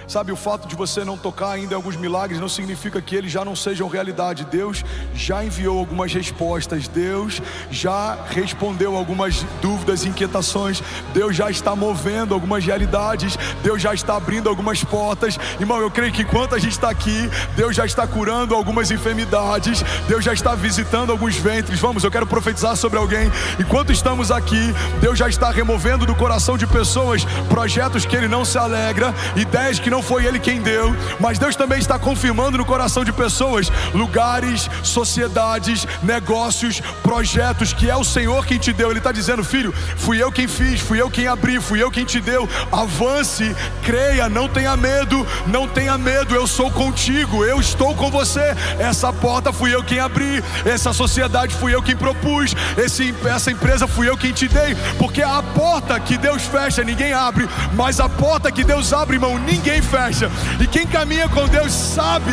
Sabe, o fato de você não tocar ainda em alguns milagres não significa que eles já não sejam realidade. Deus já enviou algumas respostas, Deus já respondeu algumas dúvidas e inquietações, Deus já está movendo algumas realidades, Deus já está abrindo algumas portas. Irmão, eu creio que enquanto a gente está aqui, Deus já está curando algumas enfermidades, Deus já está visitando alguns ventres. Vamos, eu quero profetizar sobre alguém. Enquanto estamos aqui, Deus já está removendo do coração de pessoas projetos que Ele não se alegra, ideias que não foi Ele quem deu, mas Deus também está confirmando no coração de pessoas lugares, sociedades, negócios, projetos que é o Senhor quem te deu. Ele está dizendo: filho, fui eu quem fiz, fui eu quem abri, fui eu quem te deu. Avance, creia, não tenha medo, não tenha medo, eu sou contigo, eu estou com você. Essa porta fui eu quem abri, essa sociedade fui eu quem propus, essa empresa fui eu quem te dei. Porque a porta que Deus fecha, ninguém abre, mas a porta que Deus abre, irmão, ninguém fecha. E quem caminha com Deus sabe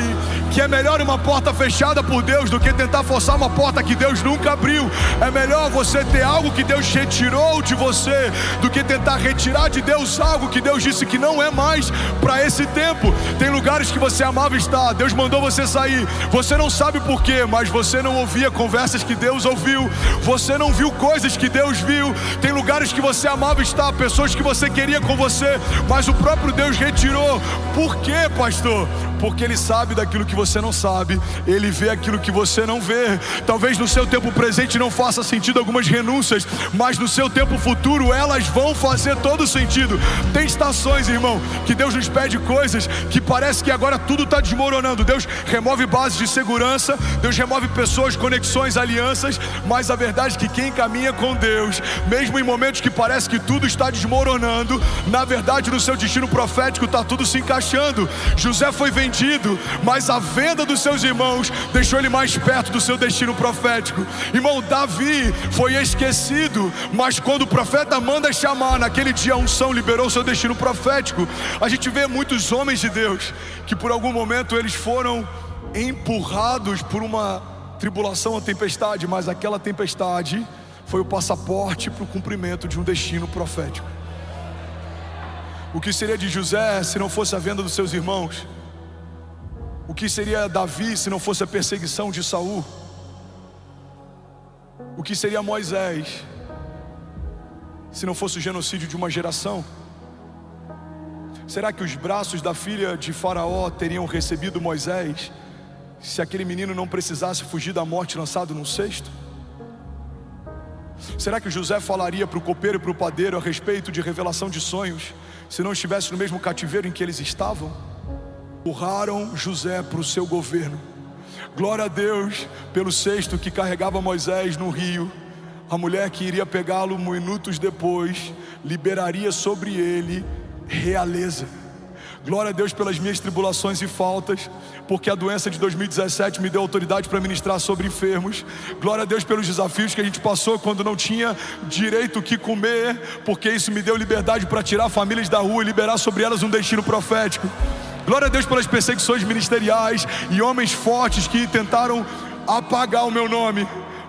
que é melhor uma porta fechada por Deus do que tentar forçar uma porta que Deus nunca abriu. É melhor você ter algo que Deus retirou de você do que tentar retirar de Deus algo que Deus disse que não é mais para esse tempo. Tem lugares que você amava estar, Deus mandou você sair, você não sabe por quê, mas você não ouvia conversas que Deus ouviu, você não viu coisas que Deus viu. Tem lugares que você amava estar, pessoas que você queria com você, mas o próprio Deus retirou. Por quê, pastor? Porque Ele sabe daquilo que você não sabe, Ele vê aquilo que você não vê. Talvez no seu tempo presente não faça sentido algumas renúncias, mas no seu tempo futuro elas vão fazer todo sentido. Tem estações, irmão, que Deus nos pede coisas que parece que agora tudo está desmoronando. Deus remove bases de segurança, Deus remove pessoas, conexões, alianças, mas a verdade é que quem caminha com Deus, mesmo em momentos que parece que tudo está desmoronando, na verdade no seu destino profético está tudo se encaixando. José foi vendido, mas a venda dos seus irmãos deixou ele mais perto do seu destino profético. Irmão, Davi foi esquecido, mas quando o profeta manda chamar, naquele dia a unção liberou seu destino profético. A gente vê muitos homens de Deus que por algum momento eles foram empurrados por uma tribulação ou tempestade, mas aquela tempestade foi o passaporte para o cumprimento de um destino profético. O que seria de José se não fosse a venda dos seus irmãos? O que seria Davi se não fosse a perseguição de Saul? O que seria Moisés se não fosse o genocídio de uma geração? Será que os braços da filha de Faraó teriam recebido Moisés se aquele menino não precisasse fugir da morte lançado num cesto? Será que José falaria para o copeiro e para o padeiro a respeito de revelação de sonhos se não estivesse no mesmo cativeiro em que eles estavam? Empurraram José para o seu governo. Glória a Deus pelo cesto que carregava Moisés no rio. A mulher que iria pegá-lo minutos depois liberaria sobre ele realeza. Glória a Deus pelas minhas tribulações e faltas, porque a doença de 2017 me deu autoridade para ministrar sobre enfermos. Glória a Deus pelos desafios que a gente passou quando não tinha direito o que comer, porque isso me deu liberdade para tirar famílias da rua e liberar sobre elas um destino profético. Glória a Deus pelas perseguições ministeriais e homens fortes que tentaram apagar o meu nome,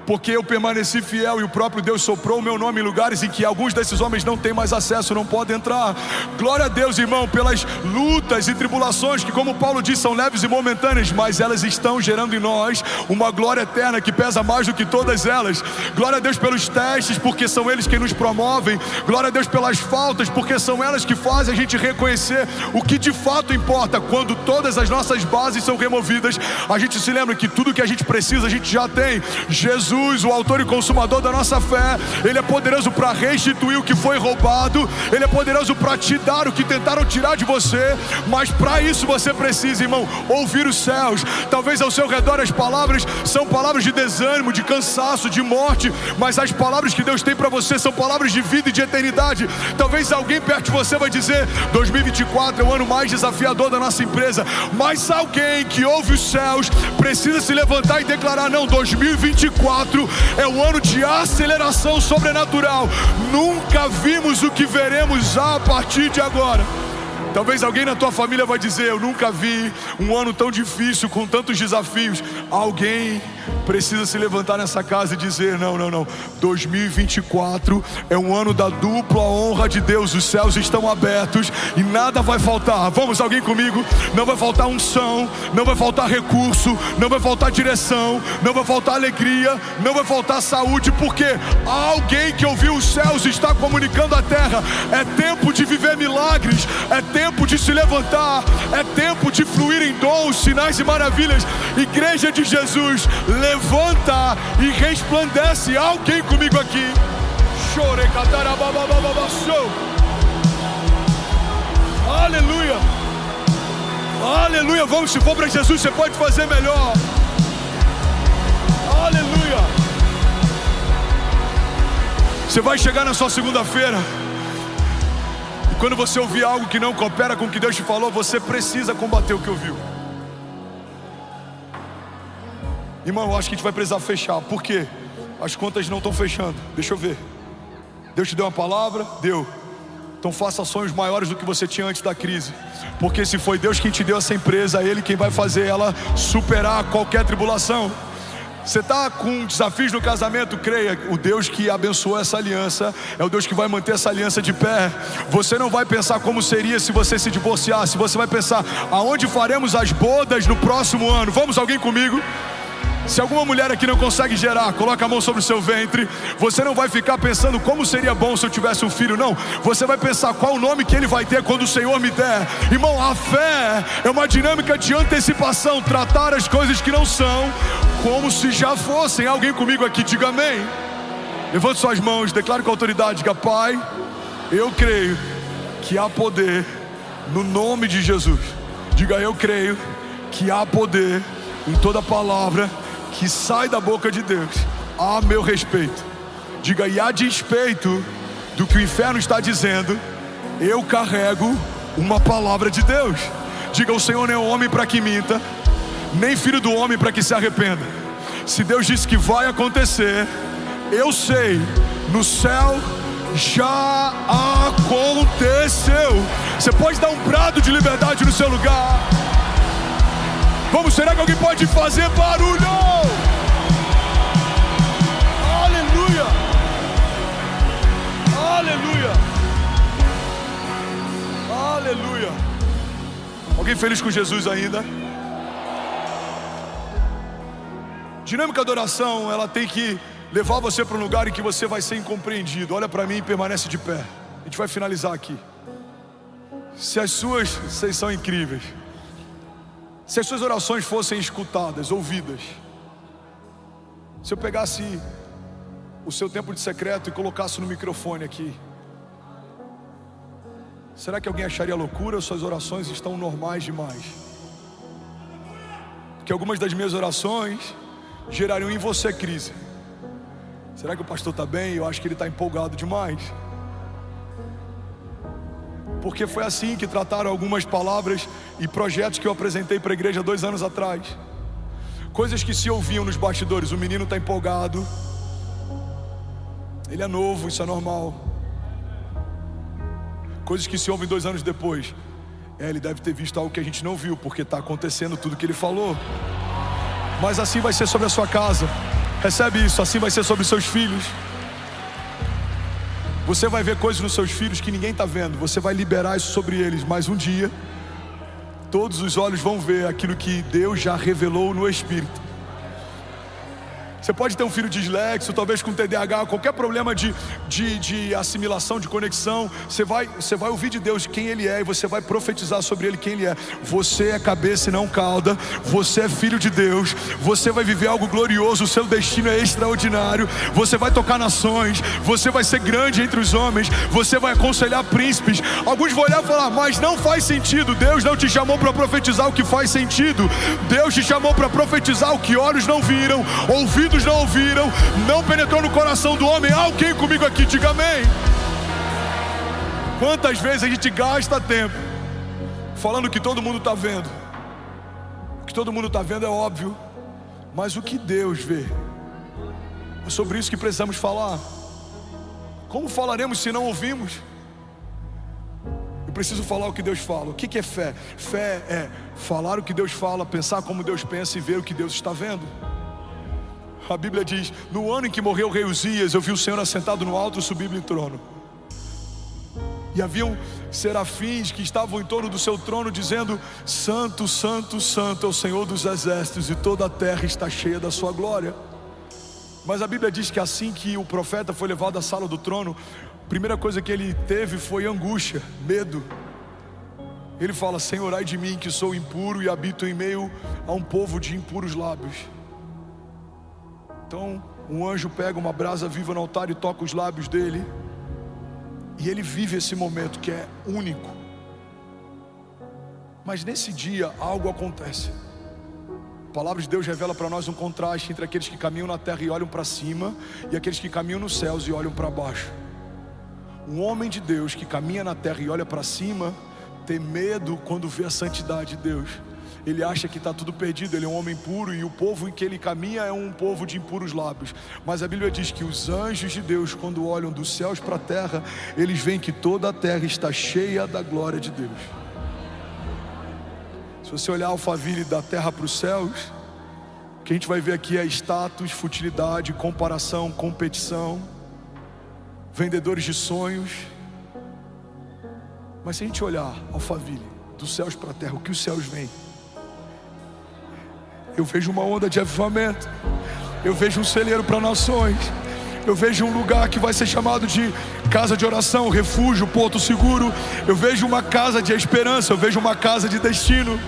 porque eu permaneci fiel e o próprio Deus soprou o meu nome em lugares em que alguns desses homens não têm mais acesso, não podem entrar. Glória a Deus, irmão, pelas lutas e tribulações que, como Paulo diz, são leves e momentâneas, mas elas estão gerando em nós uma glória eterna que pesa mais do que todas elas. Glória a Deus pelos testes, porque são eles que nos promovem. Glória a Deus pelas faltas, porque são elas que fazem a gente reconhecer o que de fato importa. Quando todas as nossas bases são removidas, a gente se lembra que tudo que a gente precisa a gente já tem. Jesus Jesus, o autor e consumador da nossa fé. Ele é poderoso para restituir o que foi roubado. Ele é poderoso para te dar o que tentaram tirar de você. Mas para isso você precisa, irmão, ouvir os céus. Talvez ao seu redor as palavras são palavras de desânimo, de cansaço, de morte, mas as palavras que Deus tem para você são palavras de vida e de eternidade. Talvez alguém perto de você vai dizer: 2024 é o ano mais desafiador da nossa empresa. Mas alguém que ouve os céus precisa se levantar e declarar: não, 2024 é o ano de aceleração sobrenatural. Nunca vimos o que veremos a partir de agora. Talvez alguém na tua família vai dizer: eu nunca vi um ano tão difícil, com tantos desafios. Alguém precisa se levantar nessa casa e dizer: não, 2024 é um ano da dupla honra de Deus. Os céus estão abertos e nada vai faltar. Vamos, alguém comigo? Não vai faltar unção, não vai faltar recurso, não vai faltar direção, não vai faltar alegria, não vai faltar saúde, porque alguém que ouviu os céus está comunicando à terra: é tempo de viver milagres, é tempo de se levantar, é tempo de fluir em dons, sinais e maravilhas. Igreja de Jesus, levanta e resplandece. Alguém comigo aqui? Aleluia, aleluia. Vamos, se for para Jesus, você pode fazer melhor. Aleluia. Você vai chegar na sua segunda-feira, e quando você ouvir algo que não coopera com o que Deus te falou, você precisa combater o que ouviu. Irmão, eu acho que a gente vai precisar fechar. Por quê? As contas não estão fechando. Deixa eu ver. Deus te deu uma palavra? Deu. Então faça sonhos maiores do que você tinha antes da crise. Porque se foi Deus quem te deu essa empresa, é Ele quem vai fazer ela superar qualquer tribulação. Você está com desafios no casamento? Creia, o Deus que abençoou essa aliança é o Deus que vai manter essa aliança de pé. Você não vai pensar como seria se você se divorciasse. Você vai pensar: aonde faremos as bodas no próximo ano? Vamos, alguém comigo? Se alguma mulher aqui não consegue gerar, coloca a mão sobre o seu ventre. Você não vai ficar pensando: como seria bom se eu tivesse um filho. Não, você vai pensar: qual o nome que ele vai ter quando o Senhor me der. Irmão, a fé é uma dinâmica de antecipação. Tratar as coisas que não são como se já fossem. Alguém comigo aqui? Diga amém. Levante suas mãos, declare com autoridade. Diga: Pai, eu creio que há poder no nome de Jesus. Diga: eu creio que há poder em toda palavra que sai da boca de Deus a meu respeito. Diga: e a despeito do que o inferno está dizendo, eu carrego uma palavra de Deus. Diga: o Senhor não é homem para que minta, nem filho do homem para que se arrependa. Se Deus disse que vai acontecer, eu sei, no céu já aconteceu. Você pode dar um brado de liberdade no seu lugar. Vamos, será que alguém pode fazer barulho? Aleluia! Aleluia! Aleluia! Alguém feliz com Jesus ainda? Dinâmica adoração, ela tem que levar você para um lugar em que você vai ser incompreendido. Olha para mim e permanece de pé. A gente vai finalizar aqui. Vocês são incríveis. Se as suas orações fossem escutadas, ouvidas, se eu pegasse o seu tempo de secreto e colocasse no microfone aqui, será que alguém acharia loucura ou suas orações estão normais demais? Porque algumas das minhas orações gerariam em você crise. Será que o pastor está bem? Eu acho que ele está empolgado demais. Porque foi assim que trataram algumas palavras e projetos que eu apresentei para a igreja 2 anos atrás. Coisas que se ouviam nos bastidores: o menino está empolgado, ele é novo, isso é normal. Coisas que se ouvem 2 anos depois: ele deve ter visto algo que a gente não viu, porque está acontecendo tudo que ele falou. Mas assim vai ser sobre a sua casa. Recebe isso, assim vai ser sobre os seus filhos. Você vai ver coisas nos seus filhos que ninguém está vendo. Você vai liberar isso sobre eles. Mas um dia, todos os olhos vão ver aquilo que Deus já revelou no Espírito. Você pode ter um filho dislexo, talvez com TDAH, qualquer problema de assimilação, de conexão. Você vai ouvir de Deus quem Ele é e você vai profetizar sobre Ele quem Ele é. Você é cabeça e não cauda. Você é filho de Deus. Você vai viver algo glorioso. O seu destino é extraordinário. Você vai tocar nações. Você vai ser grande entre os homens. Você vai aconselhar príncipes. Alguns vão olhar e falar, mas não faz sentido. Deus não te chamou para profetizar o que faz sentido. Deus te chamou para profetizar o que olhos não viram, ouvidos não ouviram, não penetrou no coração do homem. Alguém comigo aqui, diga amém. Quantas vezes a gente gasta tempo falando que todo mundo está vendo? O que todo mundo está vendo é óbvio, mas o que Deus vê? É sobre isso que precisamos falar. Como falaremos se não ouvimos? Eu preciso falar o que Deus fala. O que é fé? Fé é falar o que Deus fala, pensar como Deus pensa e ver o que Deus está vendo. A Bíblia diz, no ano em que morreu o rei Uzias, eu vi o Senhor assentado no alto e sublime trono. E haviam serafins que estavam em torno do seu trono dizendo, santo, santo, santo é o Senhor dos exércitos, e toda a terra está cheia da sua glória. Mas a Bíblia diz que assim que o profeta foi levado à sala do trono, a primeira coisa que ele teve foi angústia, medo. Ele fala, Senhor, ai de mim que sou impuro e habito em meio a um povo de impuros lábios. Então um anjo pega uma brasa viva no altar e toca os lábios dele, e ele vive esse momento que é único. Mas nesse dia algo acontece. A palavra de Deus revela para nós um contraste entre aqueles que caminham na terra e olham para cima, e aqueles que caminham nos céus e olham para baixo. Um homem de Deus que caminha na terra e olha para cima tem medo quando vê a santidade de Deus. Ele acha que está tudo perdido, ele é um homem puro, e o povo em que ele caminha é um povo de impuros lábios. Mas a Bíblia diz que os anjos de Deus, quando olham dos céus para a terra, eles veem que toda a terra está cheia da glória de Deus. Se você olhar Alphaville da terra para os céus, o que a gente vai ver aqui é status, futilidade, comparação, competição, vendedores de sonhos. Mas se a gente olhar Alphaville dos céus para a terra, o que os céus veem? Eu vejo uma onda de avivamento. Eu vejo um celeiro para nações. Eu vejo um lugar que vai ser chamado de casa de oração, refúgio, porto seguro. Eu vejo uma casa de esperança. Eu vejo uma casa de destino.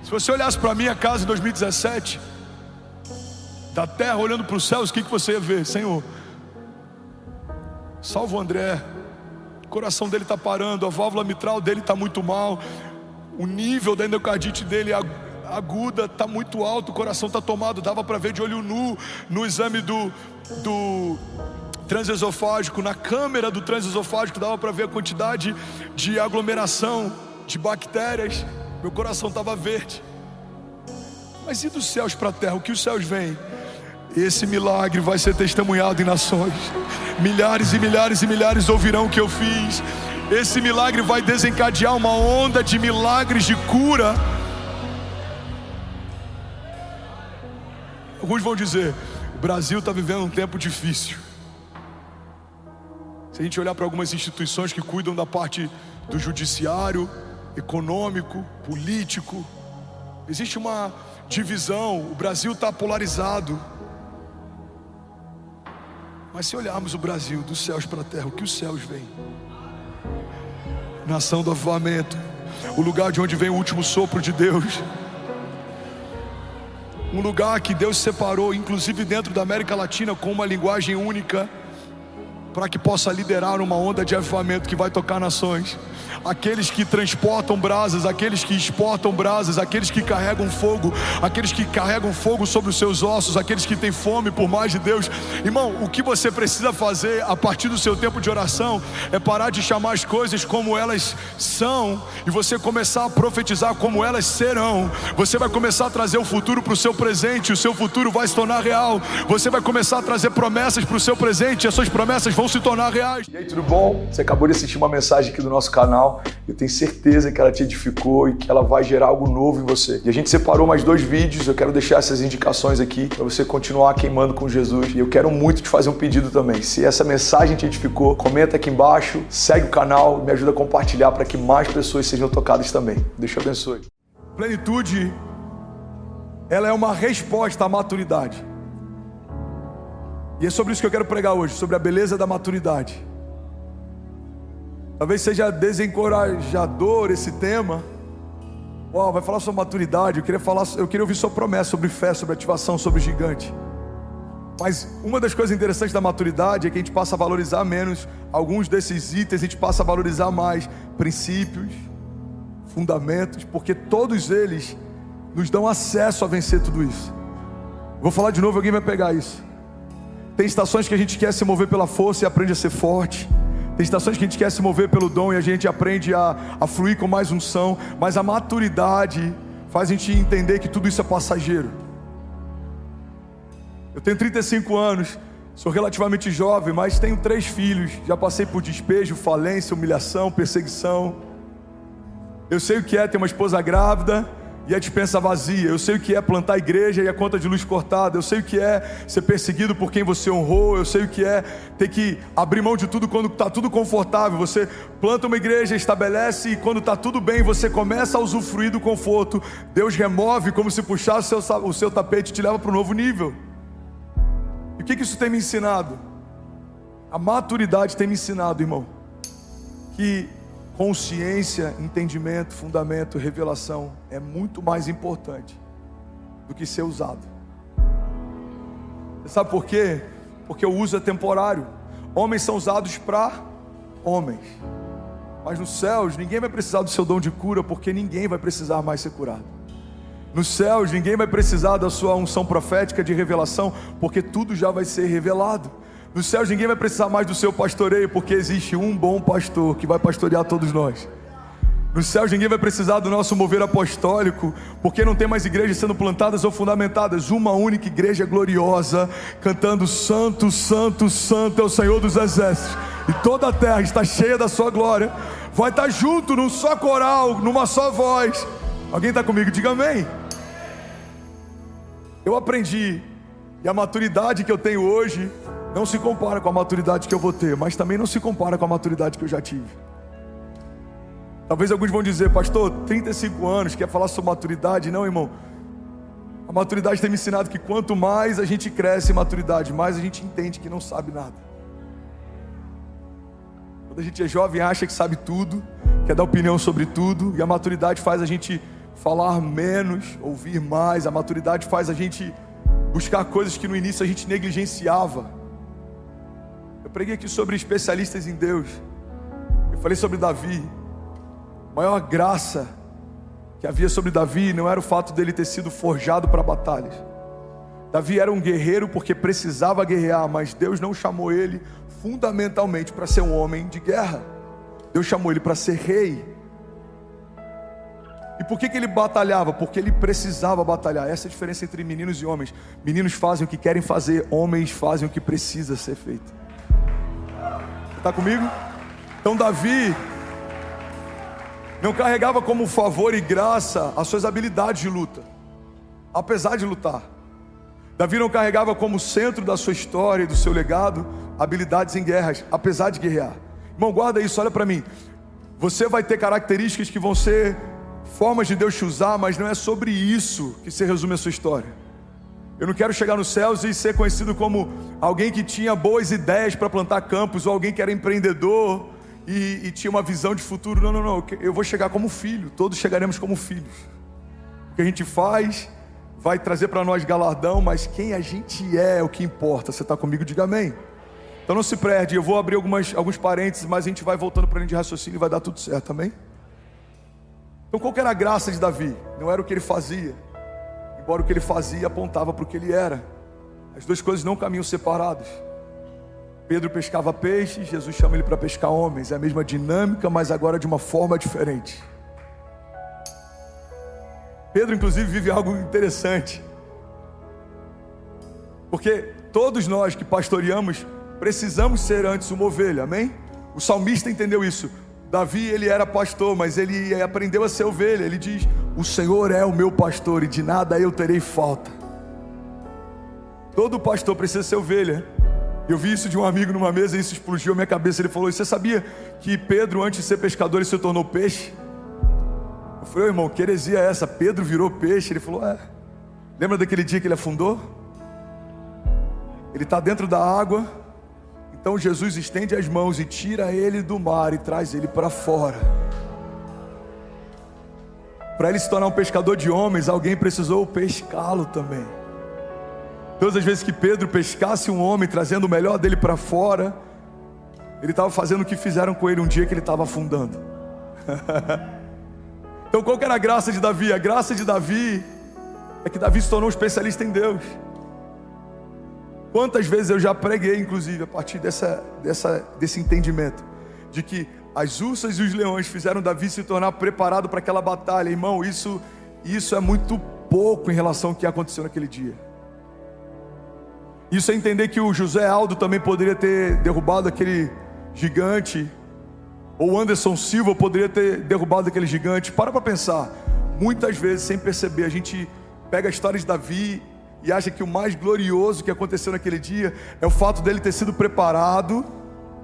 Se você olhasse para a minha casa em 2017, da terra olhando para os céus, o que você ia ver? Senhor, salva o André. O coração dele está parando, a válvula mitral dele está muito mal, o nível da endocardite dele aguda está muito alto, o coração está tomado. Dava para ver de olho nu no exame do transesofágico, na câmera do transesofágico, dava para ver a quantidade de aglomeração de bactérias. Meu coração estava verde. Mas e dos céus para a terra? O que os céus veem? Esse milagre vai ser testemunhado em nações. Milhares e milhares e milhares ouvirão o que eu fiz. Esse milagre vai desencadear uma onda de milagres de cura. Alguns vão dizer, o Brasil está vivendo um tempo difícil. Se a gente olhar para algumas instituições que cuidam da parte do judiciário, econômico, político, existe uma divisão, o Brasil está polarizado. Mas se olharmos o Brasil dos céus para a terra, o que os céus veem? Nação do avivamento, o lugar de onde vem o último sopro de Deus, um lugar que Deus separou, inclusive dentro da América Latina, com uma linguagem única, para que possa liderar uma onda de avivamento que vai tocar nações. Aqueles que transportam brasas, aqueles que exportam brasas, aqueles que carregam fogo sobre os seus ossos, aqueles que têm fome por mais de Deus. Irmão, o que você precisa fazer a partir do seu tempo de oração é parar de chamar as coisas como elas são e você começar a profetizar como elas serão. Você vai começar a trazer o futuro para o seu presente, o seu futuro vai se tornar real. Você vai começar a trazer promessas para o seu presente e as suas promessas vão se tornar reais. E aí, tudo bom? Você acabou de assistir uma mensagem aqui do nosso canal. Eu tenho certeza que ela te edificou e que ela vai gerar algo novo em você. E a gente separou mais 2 vídeos, eu quero deixar essas indicações aqui para você continuar queimando com Jesus. E eu quero muito te fazer um pedido também. Se essa mensagem te edificou, comenta aqui embaixo, segue o canal, me ajuda a compartilhar para que mais pessoas sejam tocadas também. Deus te abençoe. Plenitude ela é uma resposta à maturidade. E é sobre isso que eu quero pregar hoje, sobre a beleza da maturidade. Talvez seja desencorajador esse tema. Uau, vai falar sobre maturidade. Eu queria ouvir sua promessa sobre fé, sobre ativação, sobre gigante. Mas uma das coisas interessantes da maturidade é que a gente passa a valorizar menos alguns desses itens, a gente passa a valorizar mais princípios, fundamentos, porque todos eles nos dão acesso a vencer tudo isso. Vou falar de novo, alguém vai pegar isso. Tem estações que a gente quer se mover pela força e aprende a ser forte. Tem estações que a gente quer se mover pelo dom e a gente aprende a fluir com mais unção. Mas a maturidade faz a gente entender que tudo isso é passageiro. Eu tenho 35 anos, sou relativamente jovem, mas tenho 3 filhos. Já passei por despejo, falência, humilhação, perseguição. Eu sei o que é ter uma esposa grávida e a despensa vazia. Eu sei o que é plantar igreja e a conta de luz cortada. Eu sei o que é ser perseguido por quem você honrou. Eu sei o que é ter que abrir mão de tudo quando está tudo confortável. Você planta uma igreja, estabelece, e quando está tudo bem, você começa a usufruir do conforto. Deus remove como se puxasse o seu tapete e te leva para um novo nível. E o que isso tem me ensinado? A maturidade tem me ensinado, irmão, que consciência, entendimento, fundamento, revelação é muito mais importante do que ser usado. Você sabe por quê? Porque o uso é temporário. Homens são usados para homens, mas nos céus ninguém vai precisar do seu dom de cura, porque ninguém vai precisar mais ser curado. Nos céus ninguém vai precisar da sua unção profética de revelação, porque tudo já vai ser revelado. Nos céus ninguém vai precisar mais do seu pastoreio, porque existe um bom pastor que vai pastorear todos nós. Nos céus ninguém vai precisar do nosso mover apostólico, porque não tem mais igrejas sendo plantadas ou fundamentadas. Uma única igreja gloriosa, cantando santo, santo, santo é o Senhor dos exércitos. E toda a terra está cheia da sua glória. Vai estar junto num só coral, numa só voz. Alguém está comigo? Diga amém. Eu aprendi, e a maturidade que eu tenho hoje não se compara com a maturidade que eu vou ter, mas também não se compara com a maturidade que eu já tive. Talvez alguns vão dizer, pastor, 35 anos, quer falar sobre maturidade? Não, irmão. A maturidade tem me ensinado que quanto mais a gente cresce em maturidade, mais a gente entende que não sabe nada. Quando a gente é jovem, acha que sabe tudo, quer dar opinião sobre tudo, e a maturidade faz a gente falar menos, ouvir mais. A maturidade faz a gente buscar coisas que no início a gente negligenciava. Eu preguei aqui sobre especialistas em Deus. Eu falei sobre Davi. A maior graça que havia sobre Davi não era o fato dele ter sido forjado para batalhas. Davi era um guerreiro porque precisava guerrear, mas Deus não chamou ele fundamentalmente para ser um homem de guerra. Deus chamou ele para ser rei. E por que ele batalhava? Porque ele precisava batalhar. Essa é a diferença entre meninos e homens. Meninos fazem o que querem fazer, homens fazem o que precisa ser feito. Está comigo? Então Davi não carregava como favor e graça as suas habilidades de luta, apesar de lutar. Davi não carregava como centro da sua história e do seu legado habilidades em guerras, apesar de guerrear. Irmão, guarda isso, olha para mim. Você vai ter características que vão ser formas de Deus te usar, mas não é sobre isso que se resume a sua história. Eu não quero chegar nos céus e ser conhecido como alguém que tinha boas ideias para plantar campos, ou alguém que era empreendedor e tinha uma visão de futuro. Não, não, não. Eu vou chegar como filho. Todos chegaremos como filhos. O que a gente faz vai trazer para nós galardão, mas quem a gente é o que importa. Você está comigo? Diga amém. Então não se perde. Eu vou abrir alguns parênteses, mas a gente vai voltando para a linha de raciocínio e vai dar tudo certo, amém? Então qual que era a graça de Davi? Não era o que ele fazia, embora o que ele fazia apontava para o que ele era. As duas coisas não caminham separados. Pedro pescava peixes, Jesus chama ele para pescar homens. É a mesma dinâmica, mas agora de uma forma diferente. Pedro inclusive vive algo interessante, porque todos nós que pastoreamos precisamos ser antes uma ovelha, amém? O salmista entendeu isso. Davi, ele era pastor, mas ele aprendeu a ser ovelha. Ele diz, o Senhor é o meu pastor e de nada eu terei falta. Todo pastor precisa ser ovelha. Eu vi isso de um amigo numa mesa e isso explodiu a minha cabeça. Ele falou, você sabia que Pedro, antes de ser pescador, ele se tornou peixe? Eu falei, irmão, que heresia é essa? Pedro virou peixe? Ele falou, Lembra daquele dia que ele afundou? Ele está dentro da água. Então Jesus estende as mãos e tira ele do mar e traz ele para fora. Para ele se tornar um pescador de homens, alguém precisou pescá-lo também. Todas as vezes que Pedro pescasse um homem, trazendo o melhor dele para fora, ele estava fazendo o que fizeram com ele um dia que ele estava afundando. Então qual que era a graça de Davi? A graça de Davi é que Davi se tornou um especialista em Deus. Quantas vezes eu já preguei, inclusive, a partir desse entendimento, de que as ursas e os leões fizeram Davi se tornar preparado para aquela batalha. Irmão, isso é muito pouco em relação ao que aconteceu naquele dia. Isso é entender que o José Aldo também poderia ter derrubado aquele gigante, ou o Anderson Silva poderia ter derrubado aquele gigante. Para pensar. Muitas vezes, sem perceber, a gente pega a história de Davi e acha que o mais glorioso que aconteceu naquele dia é o fato dele ter sido preparado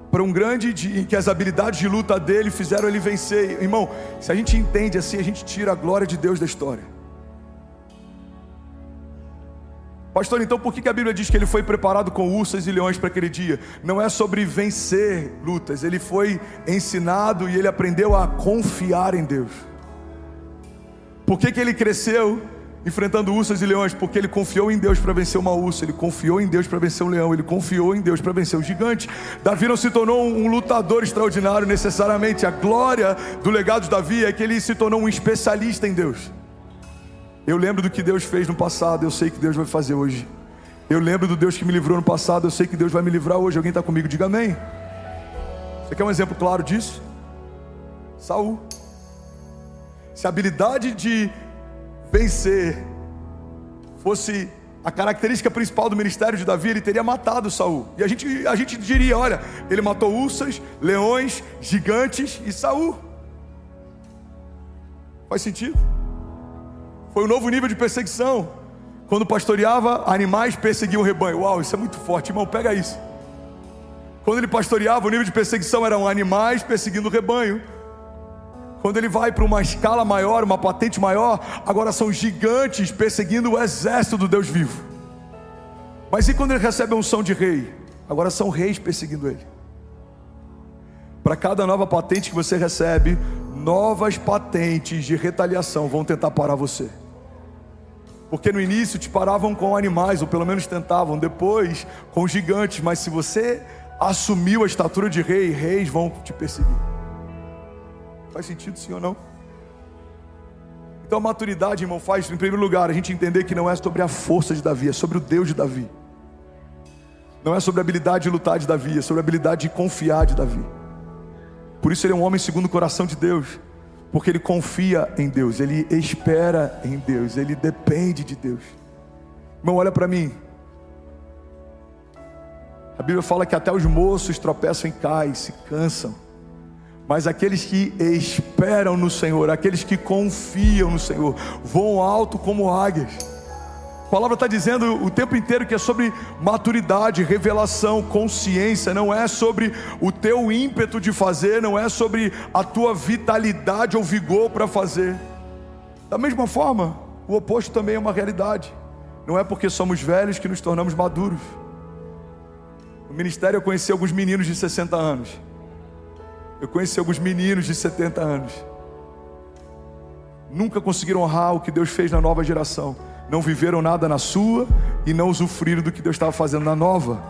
para um grande dia, em que as habilidades de luta dele fizeram ele vencer. Irmão, se a gente entende assim, a gente tira a glória de Deus da história. Pastor, então por que a Bíblia diz que ele foi preparado com ursas e leões para aquele dia? Não é sobre vencer lutas, ele foi ensinado e ele aprendeu a confiar em Deus. Por que ele cresceu enfrentando ursas e leões? Porque ele confiou em Deus para vencer uma ursa, ele confiou em Deus para vencer um leão, ele confiou em Deus para vencer o gigante. Davi não se tornou um lutador extraordinário necessariamente. A glória do legado de Davi é que ele se tornou um especialista em Deus. Eu lembro do que Deus fez no passado, eu sei que Deus vai fazer hoje. Eu lembro do Deus que me livrou no passado, eu sei que Deus vai me livrar hoje. Alguém está comigo? Diga amém. Você quer um exemplo claro disso? Saul. Se a habilidade de vencer fosse a característica principal do ministério de Davi, ele teria matado Saul. E a gente diria, olha, ele matou ursas, leões, gigantes e Saul. Faz sentido? Foi um novo nível de perseguição. Quando pastoreava, animais perseguiam o rebanho. Uau, isso é muito forte, irmão, pega isso. Quando ele pastoreava, o nível de perseguição eram animais perseguindo o rebanho. Quando ele vai para uma escala maior, uma patente maior, agora são gigantes perseguindo o exército do Deus vivo. Mas e quando ele recebe a unção de rei? Agora são reis perseguindo ele. Para cada nova patente que você recebe, novas patentes de retaliação vão tentar parar você. Porque no início te paravam com animais, ou pelo menos tentavam, depois com gigantes. Mas se você assumiu a estatura de rei, reis vão te perseguir. Faz sentido sim ou não? Então a maturidade, irmão, faz, em primeiro lugar, a gente entender que não é sobre a força de Davi, é sobre o Deus de Davi. Não é sobre a habilidade de lutar de Davi, é sobre a habilidade de confiar de Davi. Por isso ele é um homem segundo o coração de Deus, porque ele confia em Deus, ele espera em Deus, ele depende de Deus. Irmão, olha para mim. A Bíblia fala que até os moços tropeçam e caem, se cansam. Mas aqueles que esperam no Senhor, aqueles que confiam no Senhor, voam alto como águias. A palavra está dizendo o tempo inteiro que é sobre maturidade, revelação, consciência. Não é sobre o teu ímpeto de fazer, não é sobre a tua vitalidade ou vigor para fazer. Da mesma forma, o oposto também é uma realidade. Não é porque somos velhos que nos tornamos maduros. No ministério eu conheci alguns meninos de 60 anos. Eu conheci alguns meninos de 70 anos. Nunca conseguiram honrar o que Deus fez na nova geração. Não viveram nada na sua e não usufruíram do que Deus estava fazendo na nova.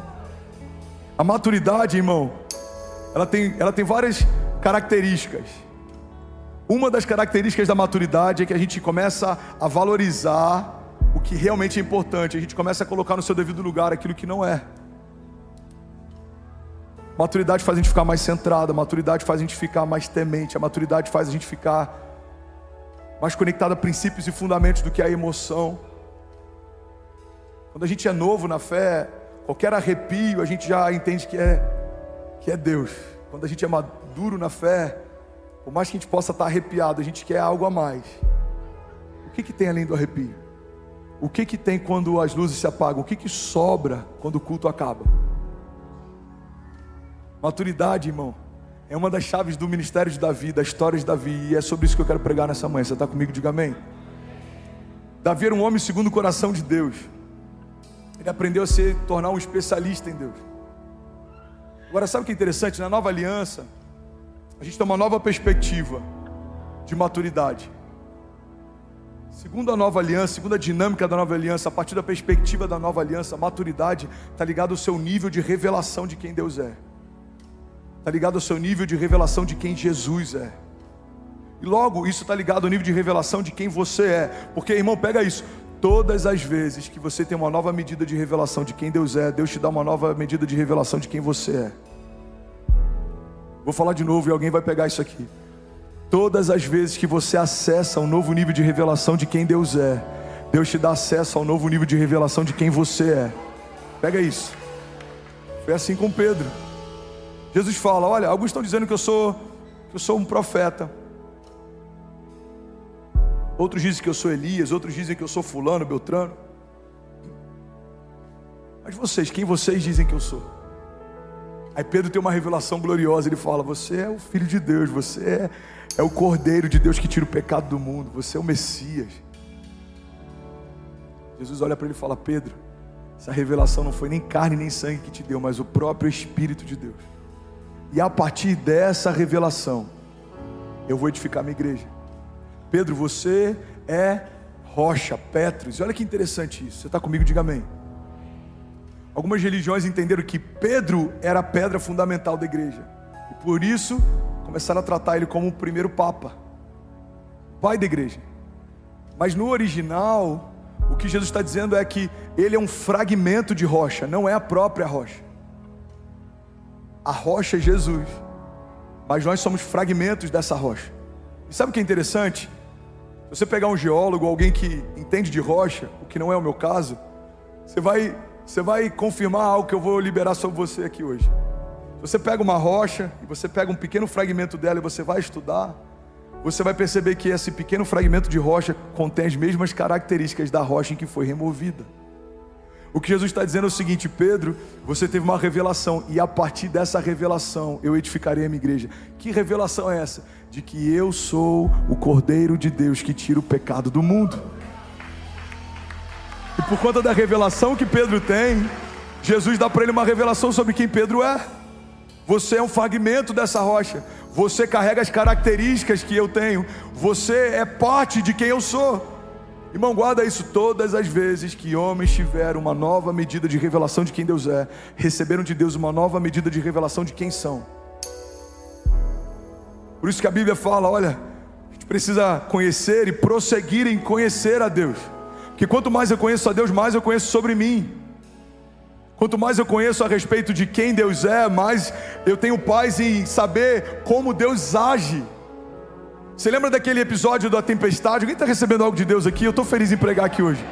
A maturidade, irmão, ela tem várias características. Uma das características da maturidade é que a gente começa a valorizar o que realmente é importante. A gente começa a colocar no seu devido lugar aquilo que não é. Maturidade faz a gente ficar mais centrado, a maturidade faz a gente ficar mais temente, a maturidade faz a gente ficar mais conectado a princípios e fundamentos do que a emoção. Quando a gente é novo na fé, qualquer arrepio a gente já entende que é Deus. Quando a gente é maduro na fé, por mais que a gente possa estar arrepiado, a gente quer algo a mais. O que tem além do arrepio? O que tem quando as luzes se apagam? O que sobra quando o culto acaba? Maturidade, irmão, é uma das chaves do ministério de Davi, da história de Davi. E é sobre isso que eu quero pregar nessa manhã. Você está comigo? Diga amém. Davi era um homem segundo o coração de Deus. Ele aprendeu a se tornar um especialista em Deus. Agora, sabe o que é interessante? Na nova aliança, a gente tem uma nova perspectiva de maturidade. Segundo a nova aliança, segundo a dinâmica da nova aliança, a partir da perspectiva da nova aliança, a maturidade está ligada ao seu nível de revelação de quem Deus é. Está ligado ao seu nível de revelação de quem Jesus é. E logo, isso está ligado ao nível de revelação de quem você é. Porque, irmão, pega isso. Todas as vezes que você tem uma nova medida de revelação de quem Deus é, Deus te dá uma nova medida de revelação de quem você é. Vou falar de novo e alguém vai pegar isso aqui. Todas as vezes que você acessa um novo nível de revelação de quem Deus é, Deus te dá acesso ao novo nível de revelação de quem você é. Pega isso. Foi assim com Pedro. Jesus fala, olha, alguns estão dizendo que eu sou um profeta. Outros dizem que eu sou Elias, outros dizem que eu sou fulano, beltrano. Mas vocês, quem vocês dizem que eu sou? Aí Pedro tem uma revelação gloriosa, ele fala, você é o Filho de Deus, você é o Cordeiro de Deus que tira o pecado do mundo, você é o Messias. Jesus olha para ele e fala, Pedro, essa revelação não foi nem carne nem sangue que te deu, mas o próprio Espírito de Deus. E a partir dessa revelação, eu vou edificar minha igreja. Pedro, você é rocha, Petros. E olha que interessante isso. Você está comigo? Diga amém. Algumas religiões entenderam que Pedro era a pedra fundamental da igreja. E por isso, começaram a tratar ele como o primeiro papa, pai da igreja. Mas no original, o que Jesus está dizendo é que ele é um fragmento de rocha, não é a própria rocha. A rocha é Jesus, mas nós somos fragmentos dessa rocha. E sabe o que é interessante? Se você pegar um geólogo, alguém que entende de rocha, o que não é o meu caso, você vai confirmar algo que eu vou liberar sobre você aqui hoje. Você pega uma rocha e você pega um pequeno fragmento dela e você vai estudar, você vai perceber que esse pequeno fragmento de rocha contém as mesmas características da rocha em que foi removida. O que Jesus está dizendo é o seguinte, Pedro, você teve uma revelação e a partir dessa revelação eu edificarei a minha igreja. Que revelação é essa? De que eu sou o Cordeiro de Deus que tira o pecado do mundo. E por conta da revelação que Pedro tem, Jesus dá para ele uma revelação sobre quem Pedro é. Você é um fragmento dessa rocha. Você carrega as características que eu tenho. Você é parte de quem eu sou. Irmão, guarda isso. Todas as vezes que homens tiveram uma nova medida de revelação de quem Deus é, receberam de Deus uma nova medida de revelação de quem são. Por isso que a Bíblia fala, olha, a gente precisa conhecer e prosseguir em conhecer a Deus. Porque quanto mais eu conheço a Deus, mais eu conheço sobre mim. Quanto mais eu conheço a respeito de quem Deus é, mais eu tenho paz em saber como Deus age. Você lembra daquele episódio da tempestade? Alguém está recebendo algo de Deus aqui? Eu estou feliz em pregar aqui hoje.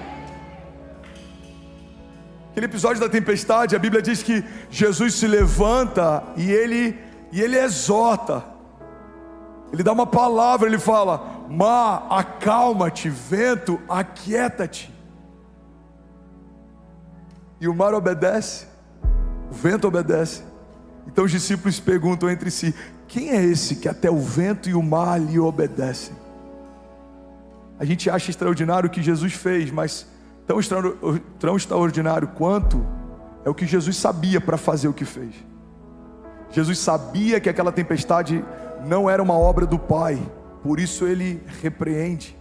Aquele episódio da tempestade, a Bíblia diz que Jesus se levanta e ele exorta. Ele dá uma palavra, ele fala, mar, acalma-te, vento, aquieta-te. E o mar obedece, o vento obedece. Então os discípulos perguntam entre si, quem é esse que até o vento e o mar lhe obedecem? A gente acha extraordinário o que Jesus fez, mas tão extraordinário quanto é o que Jesus sabia para fazer o que fez. Jesus sabia que aquela tempestade não era uma obra do Pai, por isso ele repreende.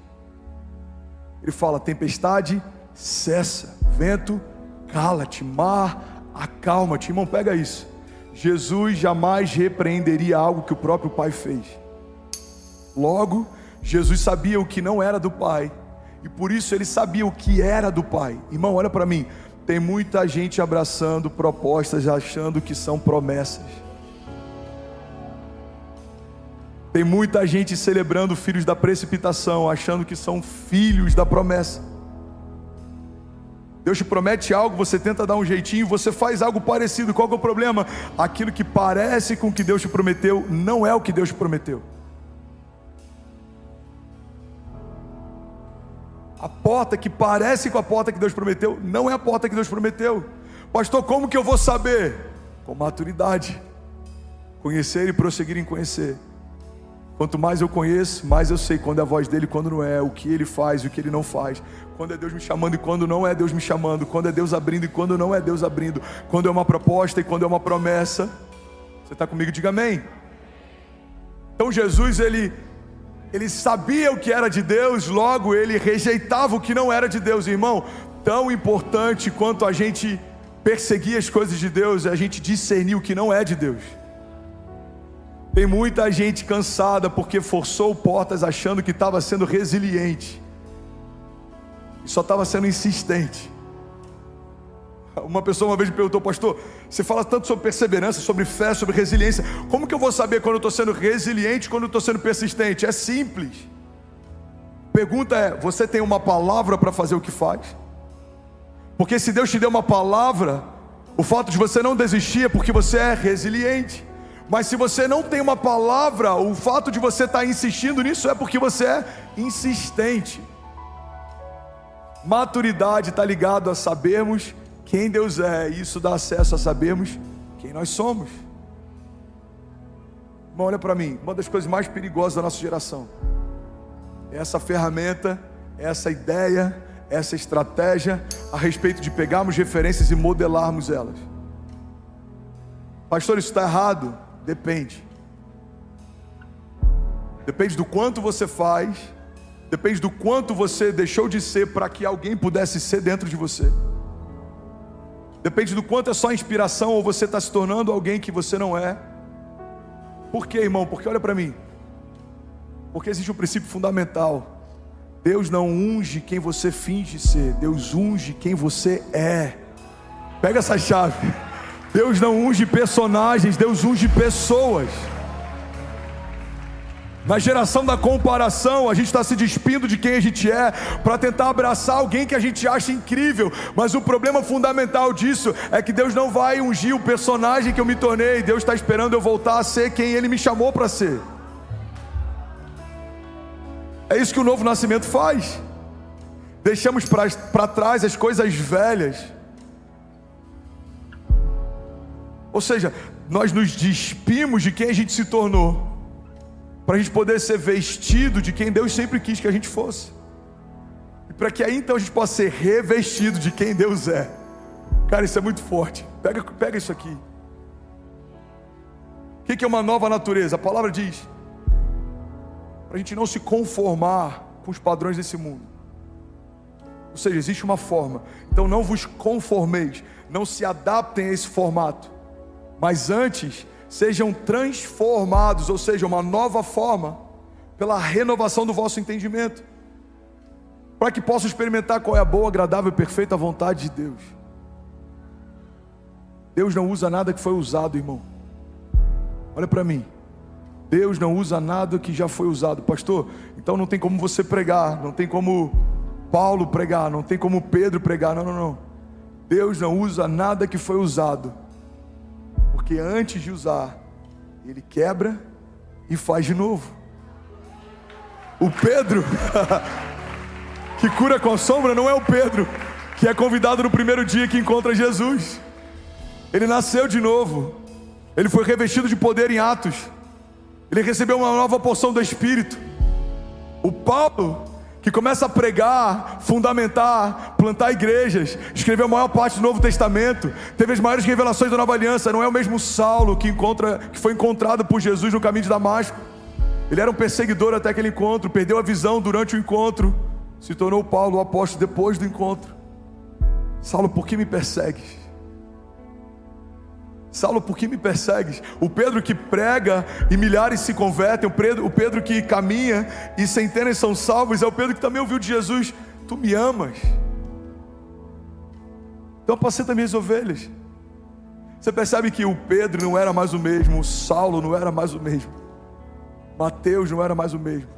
Ele fala, tempestade, cessa, vento, cala-te, mar, acalma-te. Irmão, pega isso. Jesus jamais repreenderia algo que o próprio Pai fez. Logo, Jesus sabia o que não era do Pai, e por isso ele sabia o que era do Pai. Irmão, olha para mim, tem muita gente abraçando propostas, achando que são promessas. Tem muita gente celebrando filhos da precipitação, achando que são filhos da promessa. Deus te promete algo, você tenta dar um jeitinho, você faz algo parecido. Qual que é o problema? Aquilo que parece com o que Deus te prometeu, não é o que Deus te prometeu. A porta que parece com a porta que Deus prometeu, não é a porta que Deus prometeu. Pastor, como que eu vou saber? Com maturidade. Conhecer e prosseguir em conhecer. Quanto mais eu conheço, mais eu sei quando é a voz dele e quando não é, o que ele faz e o que ele não faz, quando é Deus me chamando e quando não é Deus me chamando, quando é Deus abrindo e quando não é Deus abrindo, quando é uma proposta e quando é uma promessa. Você está comigo? Diga amém. Então Jesus, ele sabia o que era de Deus, logo ele rejeitava o que não era de Deus. Irmão, tão importante quanto a gente perseguir as coisas de Deus é a gente discernir o que não é de Deus. Tem muita gente cansada porque forçou portas achando que estava sendo resiliente e só estava sendo insistente. Uma pessoa uma vez me perguntou: pastor, você fala tanto sobre perseverança, sobre fé, sobre resiliência, como que eu vou saber quando eu estou sendo resiliente, quando eu estou sendo persistente? É simples. Pergunta é: você tem uma palavra para fazer o que faz? Porque se Deus te deu uma palavra, o fato de você não desistir é porque você é resiliente. Mas se você não tem uma palavra, o fato de você estar insistindo nisso é porque você é insistente. Maturidade está ligado a sabermos quem Deus é, e isso dá acesso a sabermos quem nós somos. Irmão, olha para mim, uma das coisas mais perigosas da nossa geração é essa ferramenta, essa ideia, essa estratégia a respeito de pegarmos referências e modelarmos elas. Pastor, isso está errado? Depende. Depende do quanto você faz, depende do quanto você deixou de ser para que alguém pudesse ser dentro de você. Depende do quanto é só inspiração ou você está se tornando alguém que você não é. Por quê, irmão? Porque olha para mim, porque existe um princípio fundamental. Deus não unge quem você finge ser, Deus unge quem você é. Pega essa chave. Deus não unge personagens, Deus unge pessoas. Na geração da comparação, a gente está se despindo de quem a gente é para tentar abraçar alguém que a gente acha incrível. Mas o problema fundamental disso é que Deus não vai ungir o personagem que eu me tornei. Deus está esperando eu voltar a ser quem Ele me chamou para ser. É isso que o novo nascimento faz. Deixamos para trás as coisas velhas. Ou seja, nós nos despimos de quem a gente se tornou, para a gente poder ser vestido de quem Deus sempre quis que a gente fosse. E para que aí então a gente possa ser revestido de quem Deus é. Cara, isso é muito forte. Pega isso aqui. O que é uma nova natureza? A palavra diz: para a gente não se conformar com os padrões desse mundo. Ou seja, existe uma forma. Então não vos conformeis, não se adaptem a esse formato, mas antes sejam transformados, ou seja, uma nova forma, pela renovação do vosso entendimento, para que possam experimentar qual é a boa, agradável e perfeita vontade de Deus. Deus não usa nada que foi usado, irmão. Olha para mim. Deus não usa nada que já foi usado. Pastor, então não tem como você pregar, não tem como Paulo pregar, não tem como Pedro pregar. Não. Deus não usa nada que foi usado, porque antes de usar, Ele quebra e faz de novo. O Pedro que cura com a sombra não é o Pedro que é convidado no primeiro dia que encontra Jesus. Ele nasceu de novo, ele foi revestido de poder em Atos, ele recebeu uma nova porção do Espírito. O Paulo, que começa a pregar, fundamentar, plantar igrejas, escreveu a maior parte do Novo Testamento, teve as maiores revelações da Nova Aliança. Não é o mesmo Saulo que foi encontrado por Jesus no caminho de Damasco. Ele era um perseguidor até aquele encontro, perdeu a visão durante o encontro, se tornou Paulo, o apóstolo, depois do encontro. Saulo, por que me persegues? Saulo, por que me persegues? O Pedro que prega e milhares se convertem, o Pedro que caminha e centenas são salvos, é o Pedro que também ouviu de Jesus: tu me amas, então apacenta minhas ovelhas. Você percebe que o Pedro não era mais o mesmo, o Saulo não era mais o mesmo, Mateus não era mais o mesmo,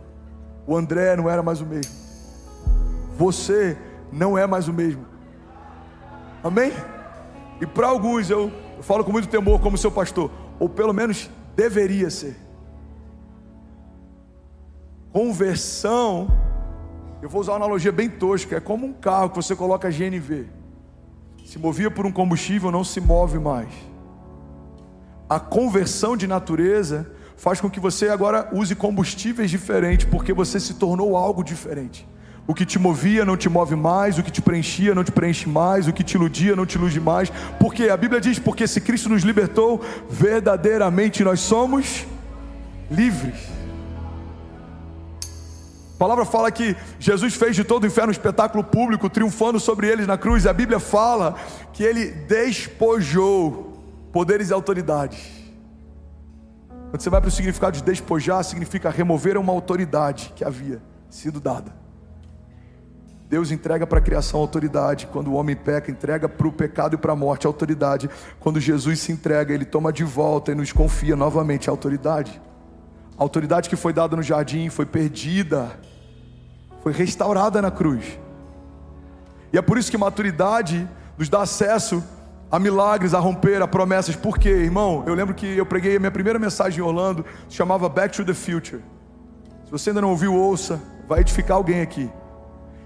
o André não era mais o mesmo, você não é mais o mesmo. Amém? E para alguns eu falo com muito temor como seu pastor, ou pelo menos deveria ser. Conversão, eu vou usar uma analogia bem tosca, é como um carro que você coloca GNV, se movia por um combustível, não se move mais. A conversão de natureza faz com que você agora use combustíveis diferentes, porque você se tornou algo diferente. O que te movia não te move mais, o que te preenchia não te preenche mais, o que te iludia não te ilude mais. Porque a Bíblia diz, porque se Cristo nos libertou, verdadeiramente nós somos livres. A palavra fala que Jesus fez de todo o inferno um espetáculo público, triunfando sobre eles na cruz. E a Bíblia fala que ele despojou poderes e autoridades. Quando você vai para o significado de despojar, significa remover uma autoridade que havia sido dada. Deus entrega para a criação a autoridade. Quando o homem peca, entrega para o pecado e para a morte a autoridade. Quando Jesus se entrega, ele toma de volta e nos confia novamente a autoridade. A autoridade que foi dada no jardim foi perdida, foi restaurada na cruz. E é por isso que maturidade nos dá acesso a milagres, a romper, a promessas. Por quê, irmão? Eu lembro que eu preguei a minha primeira mensagem em Orlando, se chamava Back to the Future. Se você ainda não ouviu, ouça, vai edificar alguém aqui.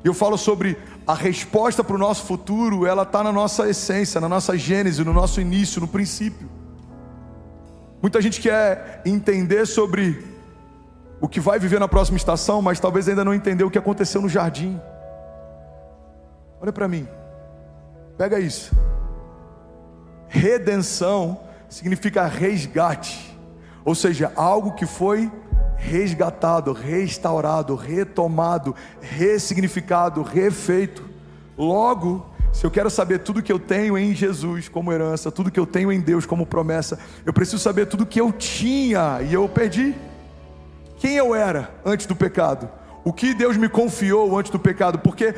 E eu falo sobre a resposta para o nosso futuro, ela está na nossa essência, na nossa gênese, no nosso início, no princípio. Muita gente quer entender sobre o que vai viver na próxima estação, mas talvez ainda não entendeu o que aconteceu no jardim. Olha para mim, pega isso. Redenção significa resgate, ou seja, algo que foi resgatado, restaurado, retomado, ressignificado, refeito. Logo, se eu quero saber tudo que eu tenho em Jesus como herança, tudo que eu tenho em Deus como promessa, eu preciso saber tudo que eu tinha e eu perdi. Quem eu era antes do pecado? O que Deus me confiou antes do pecado? Porque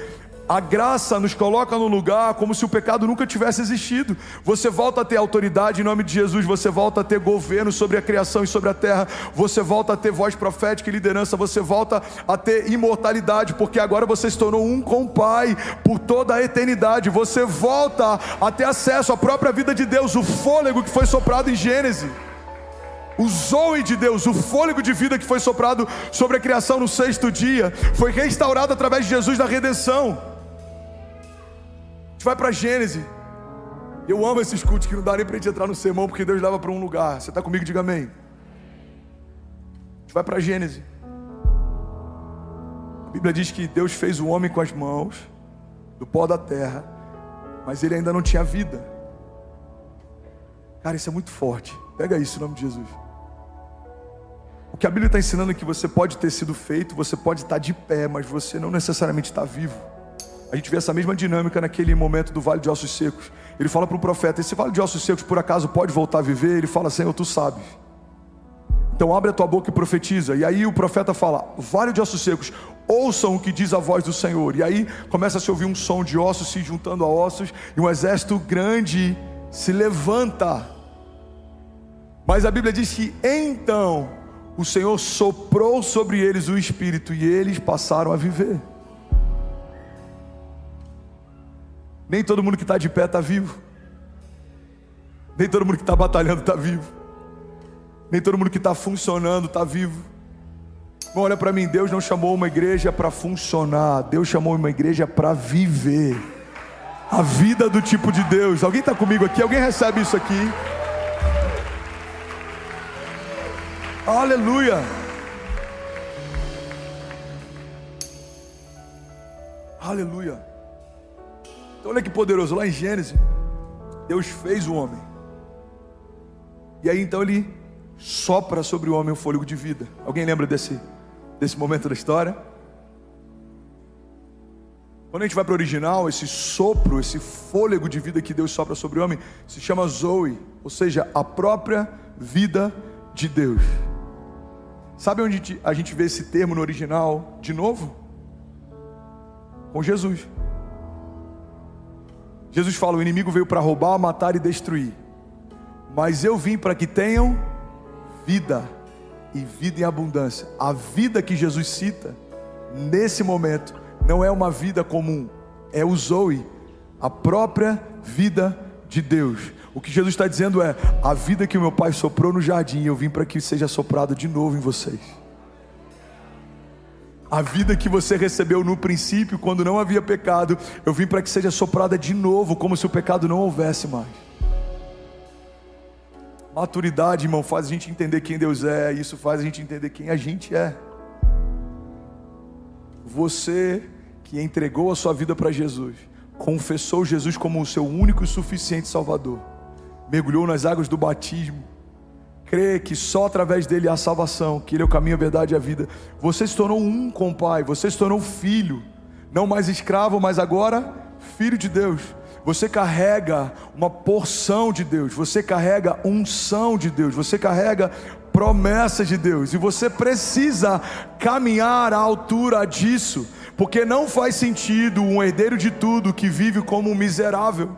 a graça nos coloca no lugar como se o pecado nunca tivesse existido. Você volta a ter autoridade em nome de Jesus. Você volta a ter governo sobre a criação e sobre a terra. Você volta a ter voz profética e liderança. Você volta a ter imortalidade, porque agora você se tornou um com o Pai por toda a eternidade. Você volta a ter acesso à própria vida de Deus, o fôlego que foi soprado em Gênesis, o zoe de Deus, o fôlego de vida que foi soprado sobre a criação no 6º dia, foi restaurado através de Jesus na redenção. A gente vai para Gênesis. Eu amo esses cultos que não dá nem para a gente entrar no sermão, porque Deus leva para um lugar. Você está comigo? Diga amém. A gente vai para Gênesis. A Bíblia diz que Deus fez o homem com as mãos, do pó da terra, mas ele ainda não tinha vida. Cara, isso é muito forte. Pega isso em nome de Jesus. O que a Bíblia está ensinando é que você pode ter sido feito, você pode estar de pé, mas você não necessariamente está vivo. A gente vê essa mesma dinâmica naquele momento do Vale de Ossos Secos. Ele fala para o profeta: esse Vale de Ossos Secos por acaso pode voltar a viver? Ele fala: Senhor, tu sabes. Então abre a tua boca e profetiza. E aí o profeta fala: Vale de Ossos Secos, ouçam o que diz a voz do Senhor. E aí começa a se ouvir um som de ossos se juntando a ossos, e um exército grande se levanta. Mas a Bíblia diz que então o Senhor soprou sobre eles o Espírito e eles passaram a viver. Nem todo mundo que está de pé está vivo. Nem todo mundo que está batalhando está vivo. Nem todo mundo que está funcionando está vivo. Bom, olha para mim, Deus não chamou uma igreja para funcionar. Deus chamou uma igreja para viver a vida do tipo de Deus. Alguém está comigo aqui? Alguém recebe isso aqui? Aleluia. Aleluia. Então olha que poderoso, lá em Gênesis, Deus fez o homem. E aí então ele sopra sobre o homem o fôlego de vida. Alguém lembra desse momento da história? Quando a gente vai para o original, esse sopro, esse fôlego de vida que Deus sopra sobre o homem, se chama Zoe, ou seja, a própria vida de Deus. Sabe onde a gente vê esse termo no original de novo? Com Jesus. Jesus fala: o inimigo veio para roubar, matar e destruir, mas eu vim para que tenham vida, e vida em abundância. A vida que Jesus cita nesse momento não é uma vida comum, é o Zoe, a própria vida de Deus. O que Jesus está dizendo é: a vida que o meu Pai soprou no jardim, eu vim para que seja soprada de novo em vocês. A vida que você recebeu no princípio, quando não havia pecado, eu vim para que seja soprada de novo, como se o pecado não houvesse mais. Maturidade, irmão, faz a gente entender quem Deus é. Isso faz a gente entender quem a gente é. Você que entregou a sua vida para Jesus, confessou Jesus como o seu único e suficiente Salvador, mergulhou nas águas do batismo, crê que só através dele há salvação, que ele é o caminho, a verdade e a vida. Você se tornou um com o Pai, você se tornou filho, não mais escravo, mas agora filho de Deus. Você carrega uma porção de Deus, você carrega unção de Deus, você carrega promessas de Deus, e você precisa caminhar à altura disso, porque não faz sentido um herdeiro de tudo que vive como um miserável.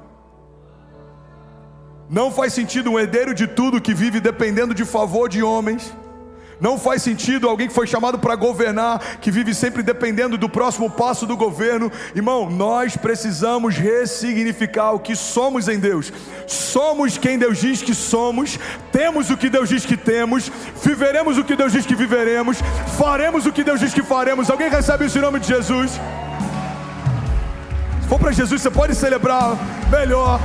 Não faz sentido um herdeiro de tudo que vive dependendo de favor de homens. Não faz sentido alguém que foi chamado para governar, que vive sempre dependendo do próximo passo do governo. Irmão, nós precisamos ressignificar o que somos em Deus. Somos quem Deus diz que somos, temos o que Deus diz que temos, viveremos o que Deus diz que viveremos, faremos o que Deus diz que faremos. Alguém recebe isso em nome de Jesus? Se for para Jesus, você pode celebrar melhor.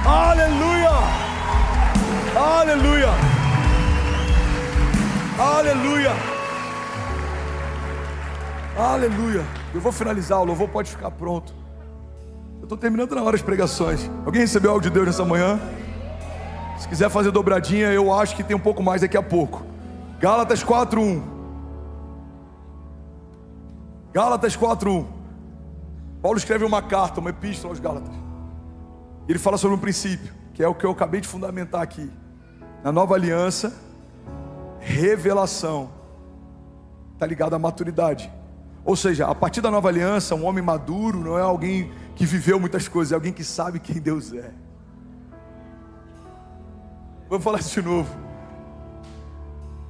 Aleluia! Aleluia! Aleluia! Aleluia! Eu vou finalizar, o louvor pode ficar pronto. Eu estou terminando na hora as pregações. Alguém recebeu algo de Deus nessa manhã? Se quiser fazer dobradinha, eu acho que tem um pouco mais daqui a pouco. Gálatas 4:1. Gálatas 4:1. Paulo escreve uma carta, uma epístola aos Gálatas. Ele fala sobre um princípio, que é o que eu acabei de fundamentar aqui. Na nova aliança, revelação está ligado à maturidade. Ou seja, a partir da nova aliança, um homem maduro não é alguém que viveu muitas coisas, é alguém que sabe quem Deus é. Vamos falar isso de novo.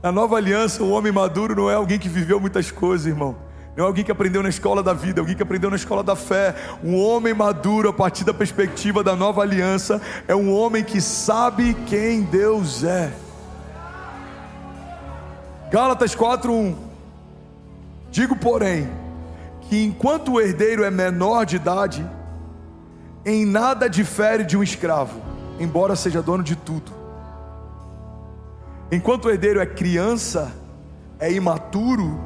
Na nova aliança, um homem maduro não é alguém que viveu muitas coisas, irmão. Não é alguém que aprendeu na escola da vida, é alguém que aprendeu na escola da fé. Um homem maduro, a partir da perspectiva da nova aliança, é um homem que sabe quem Deus é. Gálatas 4:1. Digo, porém, que enquanto o herdeiro é menor de idade, em nada difere de um escravo, embora seja dono de tudo. Enquanto o herdeiro é criança, é imaturo,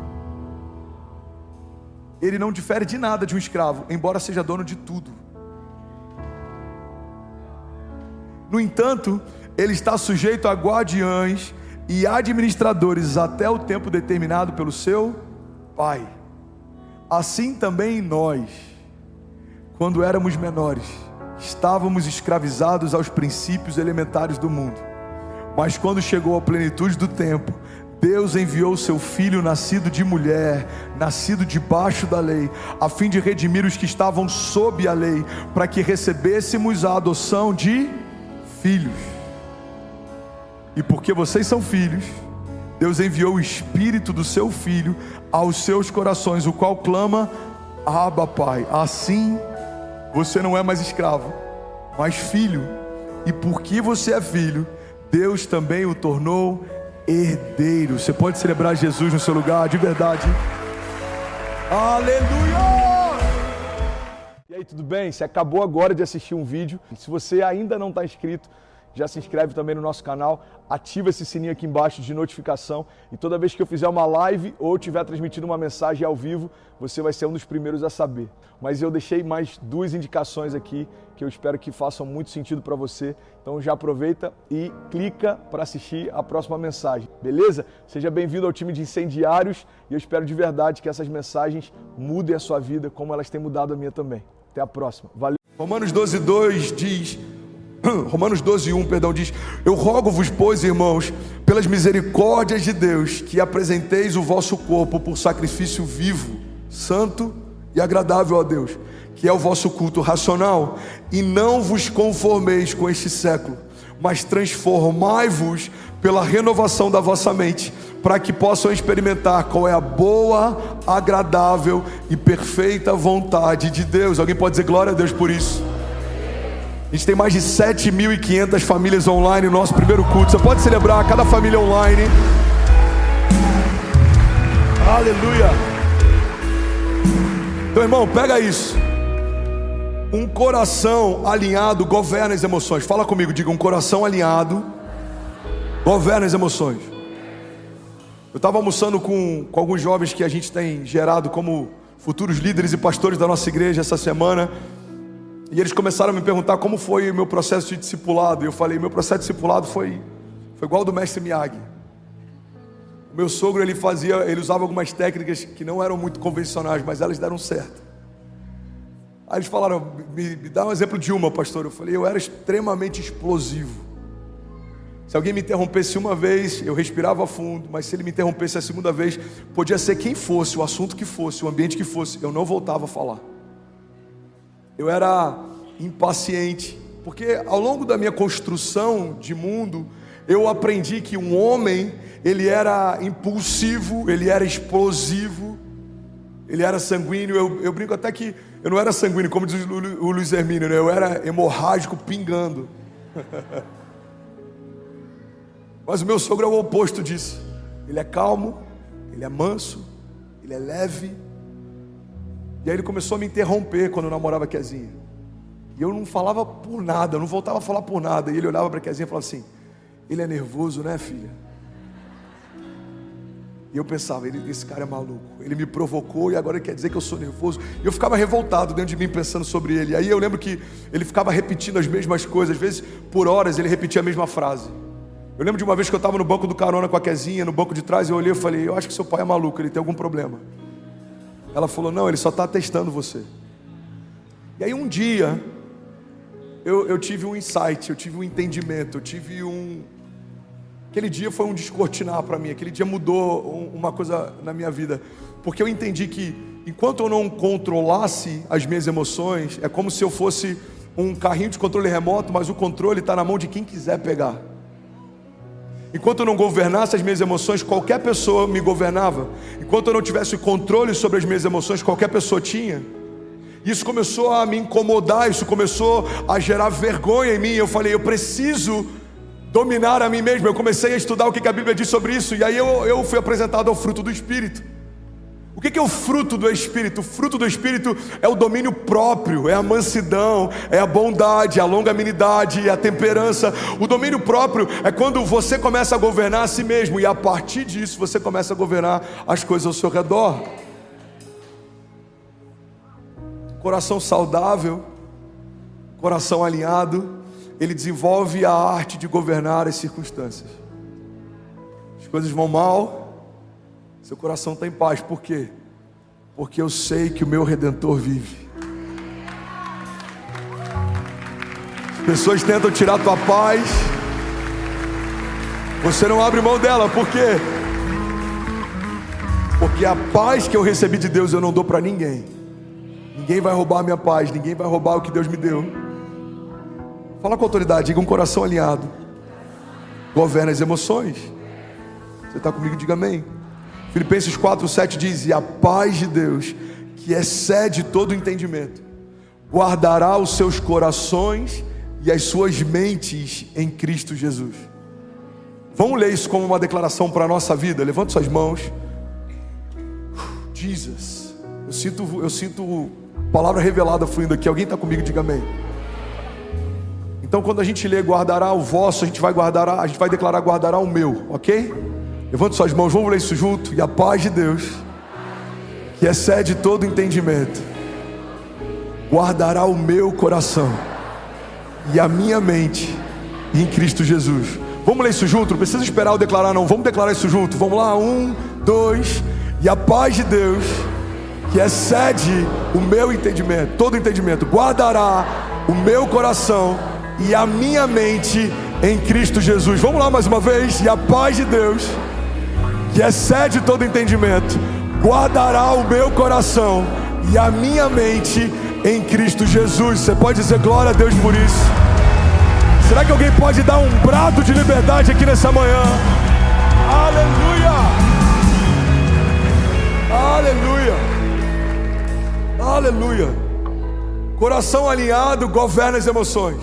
ele não difere de nada de um escravo, embora seja dono de tudo. No entanto, ele está sujeito a guardiães e administradores até o tempo determinado pelo seu Pai. Assim também nós, quando éramos menores, estávamos escravizados aos princípios elementares do mundo. Mas quando chegou a plenitude do tempo, Deus enviou seu Filho nascido de mulher, nascido debaixo da lei, a fim de redimir os que estavam sob a lei, para que recebêssemos a adoção de filhos. E porque vocês são filhos, Deus enviou o Espírito do seu Filho aos seus corações, o qual clama: Abba, Pai. Assim, você não é mais escravo, mas filho. E porque você é filho, Deus também o tornou herdeiro. Você pode celebrar Jesus no seu lugar, de verdade. Aleluia! E aí, tudo bem? Você acabou agora de assistir um vídeo. Se você ainda não está inscrito, já se inscreve também no nosso canal, ativa esse sininho aqui embaixo de notificação, e toda vez que eu fizer uma live ou estiver transmitindo uma mensagem ao vivo, você vai ser um dos primeiros a saber. Mas eu deixei mais 2 indicações aqui que eu espero que façam muito sentido para você. Então já aproveita e clica para assistir a próxima mensagem, beleza? Seja bem-vindo ao time de incendiários, e eu espero de verdade que essas mensagens mudem a sua vida como elas têm mudado a minha também. Até a próxima. Valeu. Romanos 12:1 diz: Eu rogo-vos, pois, irmãos, pelas misericórdias de Deus, que apresenteis o vosso corpo por sacrifício vivo, santo e agradável a Deus, que é o vosso culto racional, e não vos conformeis com este século, mas transformai-vos pela renovação da vossa mente, para que possam experimentar qual é a boa, agradável e perfeita vontade de Deus. Alguém pode dizer glória a Deus por isso? A gente tem mais de 7.500 famílias online no nosso primeiro culto. Você pode celebrar cada família online. Aleluia. Então, irmão, pega isso. Um coração alinhado governa as emoções. Fala comigo, diga: um coração alinhado Governa as emoções. Eu estava almoçando com alguns jovens que a gente tem gerado como futuros líderes e pastores da nossa igreja essa semana. E eles começaram a me perguntar como foi o meu processo de discipulado. E eu falei, meu processo de discipulado foi igual ao do mestre Miyagi. O meu sogro, ele usava algumas técnicas que não eram muito convencionais, mas elas deram certo. Aí eles falaram, me dá um exemplo de uma, pastor. Eu falei, eu era extremamente explosivo. Se alguém me interrompesse uma vez, eu respirava fundo, mas se ele me interrompesse a segunda vez, podia ser quem fosse, o assunto que fosse, o ambiente que fosse, eu não voltava a falar. Eu era impaciente, porque ao longo da minha construção de mundo, eu aprendi que um homem, ele era impulsivo, ele era explosivo, ele era sanguíneo. Eu brinco até que eu não era sanguíneo, como diz o Luiz Hermínio, né? Eu era hemorrágico pingando. Mas o meu sogro é o oposto disso. Ele é calmo, ele é manso, ele é leve. E aí ele começou a me interromper quando eu namorava a Kezinha. E eu não falava por nada, eu não voltava a falar por nada. E ele olhava para a Kezinha e falava assim, ele é nervoso, né, filha? E eu pensava, esse cara é maluco. Ele me provocou e agora ele quer dizer que eu sou nervoso. E eu ficava revoltado dentro de mim pensando sobre ele. Aí eu lembro que ele ficava repetindo as mesmas coisas. Às vezes, por horas, ele repetia a mesma frase. Eu lembro de uma vez que eu estava no banco do carona com a Kezinha, no banco de trás, eu olhei e falei, eu acho que seu pai é maluco, ele tem algum problema. Ela falou, não, ele só está testando você. E aí um dia, eu tive um insight, eu tive um entendimento, aquele dia foi um descortinar para mim, aquele dia mudou uma coisa na minha vida. Porque eu entendi que, enquanto eu não controlasse as minhas emoções, é como se eu fosse um carrinho de controle remoto, mas o controle está na mão de quem quiser pegar. Enquanto eu não governasse as minhas emoções, qualquer pessoa me governava. Enquanto eu não tivesse controle sobre as minhas emoções, qualquer pessoa tinha. Isso começou a me incomodar, isso começou a gerar vergonha em mim. Eu falei, eu preciso dominar a mim mesmo. Eu comecei a estudar o que a Bíblia diz sobre isso. E aí eu fui apresentado ao fruto do Espírito. O que é o fruto do Espírito? O fruto do Espírito é o domínio próprio, é a mansidão, é a bondade, a longanimidade, a temperança. O domínio próprio é quando você começa a governar a si mesmo, e a partir disso você começa a governar as coisas ao seu redor. Coração saudável, coração alinhado, ele desenvolve a arte de governar as circunstâncias. As coisas vão mal, seu coração está em paz. Por quê? Porque eu sei que o meu Redentor vive. As pessoas tentam tirar a tua paz, você não abre mão dela. Por quê? Porque a paz que eu recebi de Deus eu não dou para ninguém. Ninguém vai roubar a minha paz, ninguém vai roubar o que Deus me deu. Fala com autoridade, diga, um coração alinhado governa as emoções. Você está comigo? Diga amém. Filipenses 4:7 diz, e a paz de Deus, que excede todo entendimento, guardará os seus corações e as suas mentes em Cristo Jesus. Vamos ler isso como uma declaração para a nossa vida. Levante suas mãos. Jesus, eu sinto palavra revelada fluindo aqui. Alguém está comigo? Diga amém. Então quando a gente lê guardará o vosso, a gente vai declarar guardará o meu, ok? Levante suas mãos, vamos ler isso junto. E a paz de Deus, que excede todo entendimento, guardará o meu coração e a minha mente em Cristo Jesus. Vamos ler isso junto, não precisa esperar eu declarar não, vamos declarar isso junto. Vamos lá, 1, 2, e a paz de Deus, que excede o meu entendimento, todo entendimento, guardará o meu coração e a minha mente em Cristo Jesus. Vamos lá mais uma vez. E a paz de Deus, que excede todo entendimento, guardará o meu coração e a minha mente em Cristo Jesus. Você pode dizer glória a Deus por isso? Será que alguém pode dar um brado de liberdade aqui nessa manhã? Aleluia! Aleluia! Aleluia! Coração alinhado governa as emoções.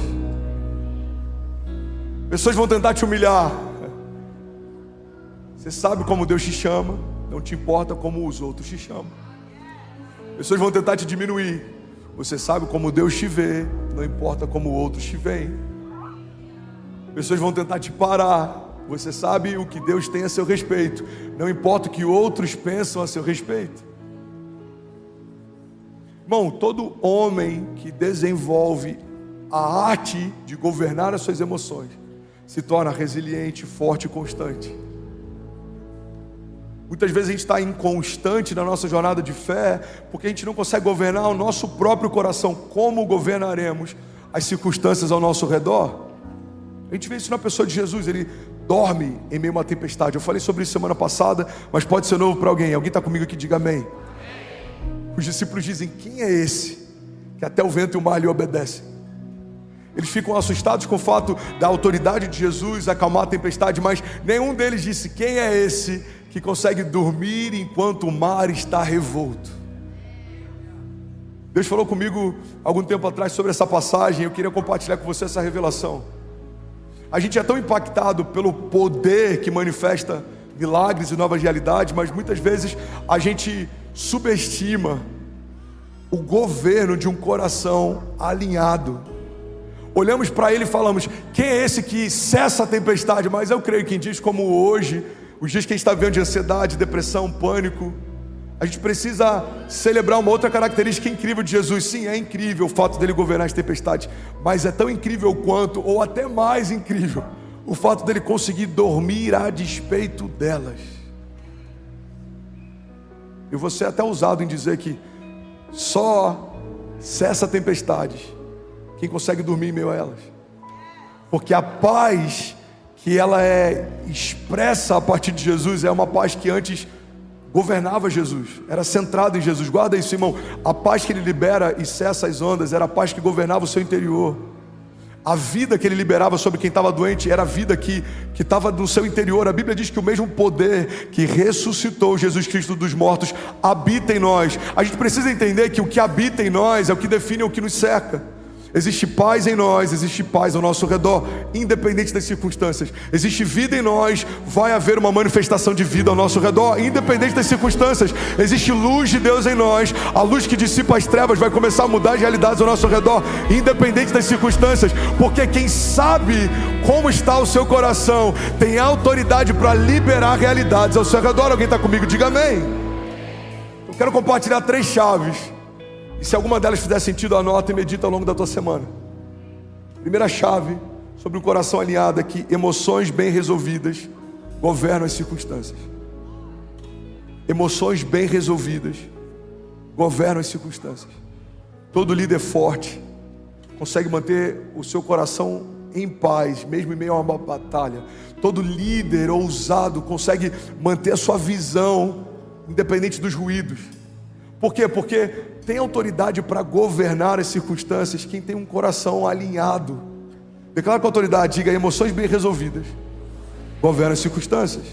Pessoas vão tentar te humilhar. Você sabe como Deus te chama, não te importa como os outros te chamam. Pessoas vão tentar te diminuir. Você sabe como Deus te vê, não importa como outros te veem. Pessoas vão tentar te parar. Você sabe o que Deus tem a seu respeito. Não importa o que outros pensam a seu respeito. Irmão, todo homem que desenvolve a arte de governar as suas emoções se torna resiliente, forte e constante. Muitas vezes a gente está inconstante na nossa jornada de fé porque a gente não consegue governar o nosso próprio coração. Como governaremos as circunstâncias ao nosso redor? A gente vê isso na pessoa de Jesus. Ele dorme em meio a uma tempestade. Eu falei sobre isso semana passada, mas pode ser novo para alguém. Alguém está comigo aqui? Diga amém. Os discípulos dizem: quem é esse que até o vento e o mar lhe obedecem? Eles ficam assustados com o fato da autoridade de Jesus acalmar a tempestade, mas nenhum deles disse: quem é esse que consegue dormir enquanto o mar está revolto? Deus falou comigo algum tempo atrás sobre essa passagem. Eu queria compartilhar com você essa revelação. A gente é tão impactado pelo poder que manifesta milagres e novas realidades, mas muitas vezes a gente subestima o governo de um coração alinhado. Olhamos para ele e falamos: quem é esse que cessa a tempestade? Mas eu creio que em dias como hoje, os dias que a gente está vivendo de ansiedade, depressão, pânico, a gente precisa celebrar uma outra característica incrível de Jesus. Sim, é incrível o fato dele governar as tempestades, mas é tão incrível quanto, ou até mais incrível, o fato dele conseguir dormir a despeito delas. Eu vou ser até ousado em dizer que só cessa a tempestade quem consegue dormir em meio a elas, porque a paz que ela é expressa a partir de Jesus é uma paz que antes governava Jesus, era centrada em Jesus. Guarda isso, irmão. A paz que ele libera e cessa as ondas era a paz que governava o seu interior. A vida que ele liberava sobre quem estava doente era a vida que estava no seu interior. A Bíblia diz que o mesmo poder que ressuscitou Jesus Cristo dos mortos habita em nós. A gente precisa entender que o que habita em nós é o que define o que nos cerca. Existe paz em nós, existe paz ao nosso redor, independente das circunstâncias. Existe vida em nós, vai haver uma manifestação de vida ao nosso redor, independente das circunstâncias. Existe luz de Deus em nós, a luz que dissipa as trevas vai começar a mudar as realidades ao nosso redor, independente das circunstâncias. Porque quem sabe como está o seu coração tem autoridade para liberar realidades ao seu redor. Alguém está comigo? Diga amém. Eu quero compartilhar 3 chaves. E se alguma delas fizer sentido, anota e medita ao longo da tua semana. Primeira chave sobre o coração alinhado é que emoções bem resolvidas governam as circunstâncias. Emoções bem resolvidas governam as circunstâncias. Todo líder forte consegue manter o seu coração em paz, mesmo em meio a uma batalha. Todo líder ousado consegue manter a sua visão, independente dos ruídos. Por quê? Porque tem autoridade para governar as circunstâncias quem tem um coração alinhado. Declara com autoridade, diga: emoções bem resolvidas governam as circunstâncias.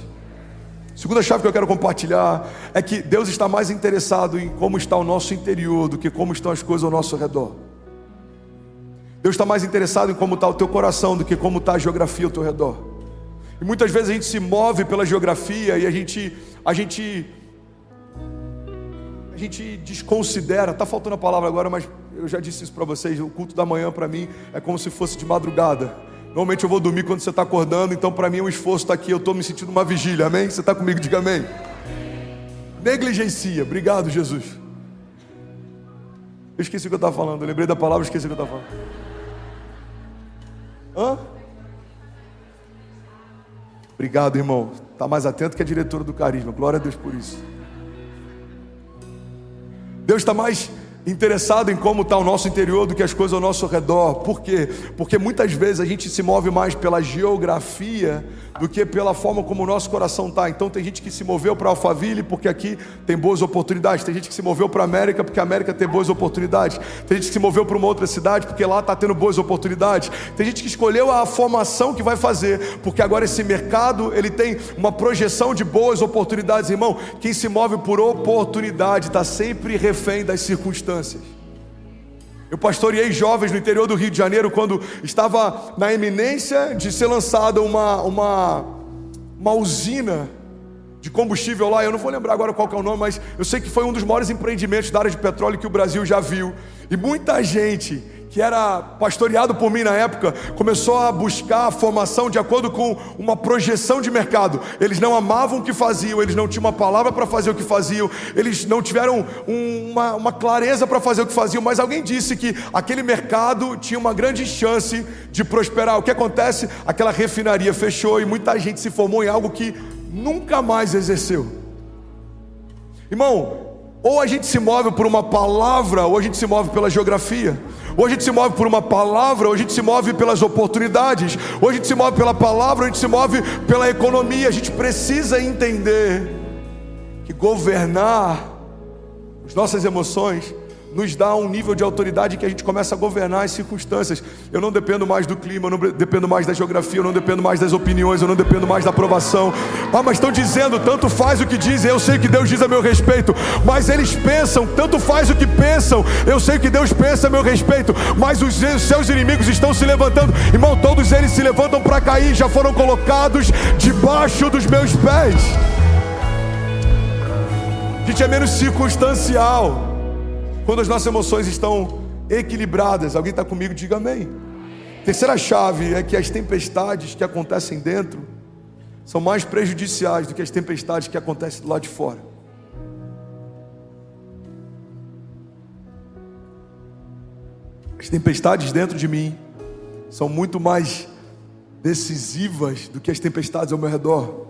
Segunda chave que eu quero compartilhar é que Deus está mais interessado em como está o nosso interior do que como estão as coisas ao nosso redor. Deus está mais interessado em como está o teu coração do que como está a geografia ao teu redor. E muitas vezes a gente se move pela geografia e a gente desconsidera. Está faltando a palavra agora, mas eu já disse isso para vocês. O culto da manhã para mim é como se fosse de madrugada. Normalmente eu vou dormir quando você está acordando, então para mim o esforço está aqui. Eu estou me sentindo uma vigília, amém? Você está comigo? Diga amém. Negligencia. Obrigado, Jesus. Eu esqueci o que eu estava falando. Eu lembrei da palavra, esqueci o que eu estava falando. Obrigado, irmão. Está mais atento que a diretora do Carisma. Glória a Deus por isso. Deus está mais interessado em como está o nosso interior do que as coisas ao nosso redor. Por quê? Porque muitas vezes a gente se move mais pela geografia do que pela forma como o nosso coração está. Então tem gente que se moveu para Alphaville porque aqui tem boas oportunidades. Tem gente que se moveu para a América porque a América tem boas oportunidades. Tem gente que se moveu para uma outra cidade porque lá está tendo boas oportunidades. Tem gente que escolheu a formação que vai fazer porque agora esse mercado ele tem uma projeção de boas oportunidades. Irmão, quem se move por oportunidade está sempre refém das circunstâncias. Eu pastoreei jovens no interior do Rio de Janeiro quando estava na iminência de ser lançada uma usina de combustível lá. Eu não vou lembrar agora qual que é o nome, mas eu sei que foi um dos maiores empreendimentos da área de petróleo que o Brasil já viu. E muita gente que era pastoreado por mim na época, começou a buscar a formação de acordo com uma projeção de mercado. Eles não amavam o que faziam, eles não tinham uma palavra para fazer o que faziam, eles não tiveram uma clareza para fazer o que faziam, mas alguém disse que aquele mercado tinha uma grande chance de prosperar. O que acontece? Aquela refinaria fechou e muita gente se formou em algo que nunca mais exerceu. Irmão, ou a gente se move por uma palavra, ou a gente se move pela geografia. Ou a gente se move por uma palavra, ou a gente se move pelas oportunidades. Ou a gente se move pela palavra, ou a gente se move pela economia. A gente precisa entender que governar as nossas emoções nos dá um nível de autoridade que a gente começa a governar as circunstâncias. Eu não dependo mais do clima, eu não dependo mais da geografia, eu não dependo mais das opiniões, eu não dependo mais da aprovação. Mas estão dizendo, tanto faz o que dizem, eu sei o que Deus diz a meu respeito. Mas eles pensam, tanto faz o que pensam, eu sei o que Deus pensa a meu respeito. Mas os seus inimigos estão se levantando. Irmão, todos eles se levantam para cair, já foram colocados debaixo dos meus pés. A gente é menos circunstancial quando as nossas emoções estão equilibradas. Alguém está comigo? Diga amém. Terceira chave é que as tempestades que acontecem dentro são mais prejudiciais do que as tempestades que acontecem do lado de fora. As tempestades dentro de mim são muito mais decisivas do que as tempestades ao meu redor.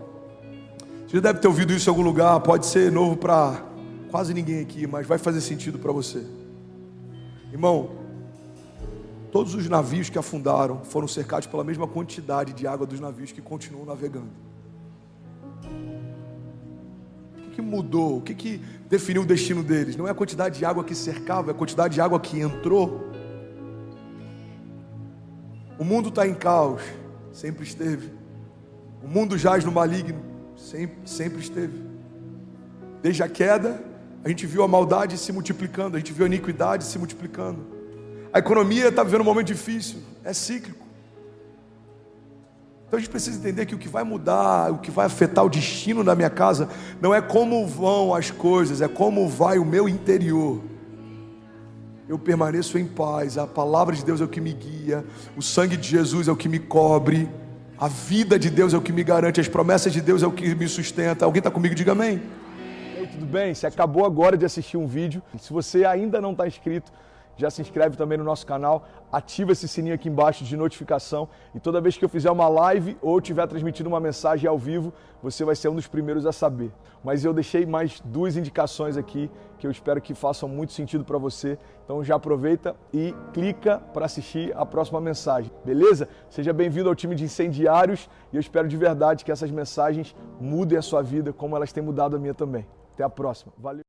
Você já deve ter ouvido isso em algum lugar, pode ser novo para quase ninguém aqui, mas vai fazer sentido para você. Irmão, todos os navios que afundaram foram cercados pela mesma quantidade de água dos navios que continuam navegando. O que mudou? O que definiu o destino deles? Não é a quantidade de água que cercava, é a quantidade de água que entrou. O mundo está em caos, sempre esteve. O mundo jaz no maligno, sempre esteve. Desde a queda, a gente viu a maldade se multiplicando, a gente viu a iniquidade se multiplicando. A economia está vivendo um momento difícil, é cíclico. Então a gente precisa entender que o que vai mudar, o que vai afetar o destino da minha casa, não é como vão as coisas, é como vai o meu interior. Eu permaneço em paz, a palavra de Deus é o que me guia, o sangue de Jesus é o que me cobre, a vida de Deus é o que me garante, as promessas de Deus é o que me sustenta. Alguém está comigo? Diga amém. Tudo bem? Você acabou agora de assistir um vídeo. Se você ainda não está inscrito, já se inscreve também no nosso canal, ativa esse sininho aqui embaixo de notificação e toda vez que eu fizer uma live ou estiver transmitindo uma mensagem ao vivo, você vai ser um dos primeiros a saber. Mas eu deixei mais 2 indicações aqui que eu espero que façam muito sentido para você. Então já aproveita e clica para assistir a próxima mensagem, beleza? Seja bem-vindo ao time de incendiários e eu espero de verdade que essas mensagens mudem a sua vida como elas têm mudado a minha também. Até a próxima. Valeu!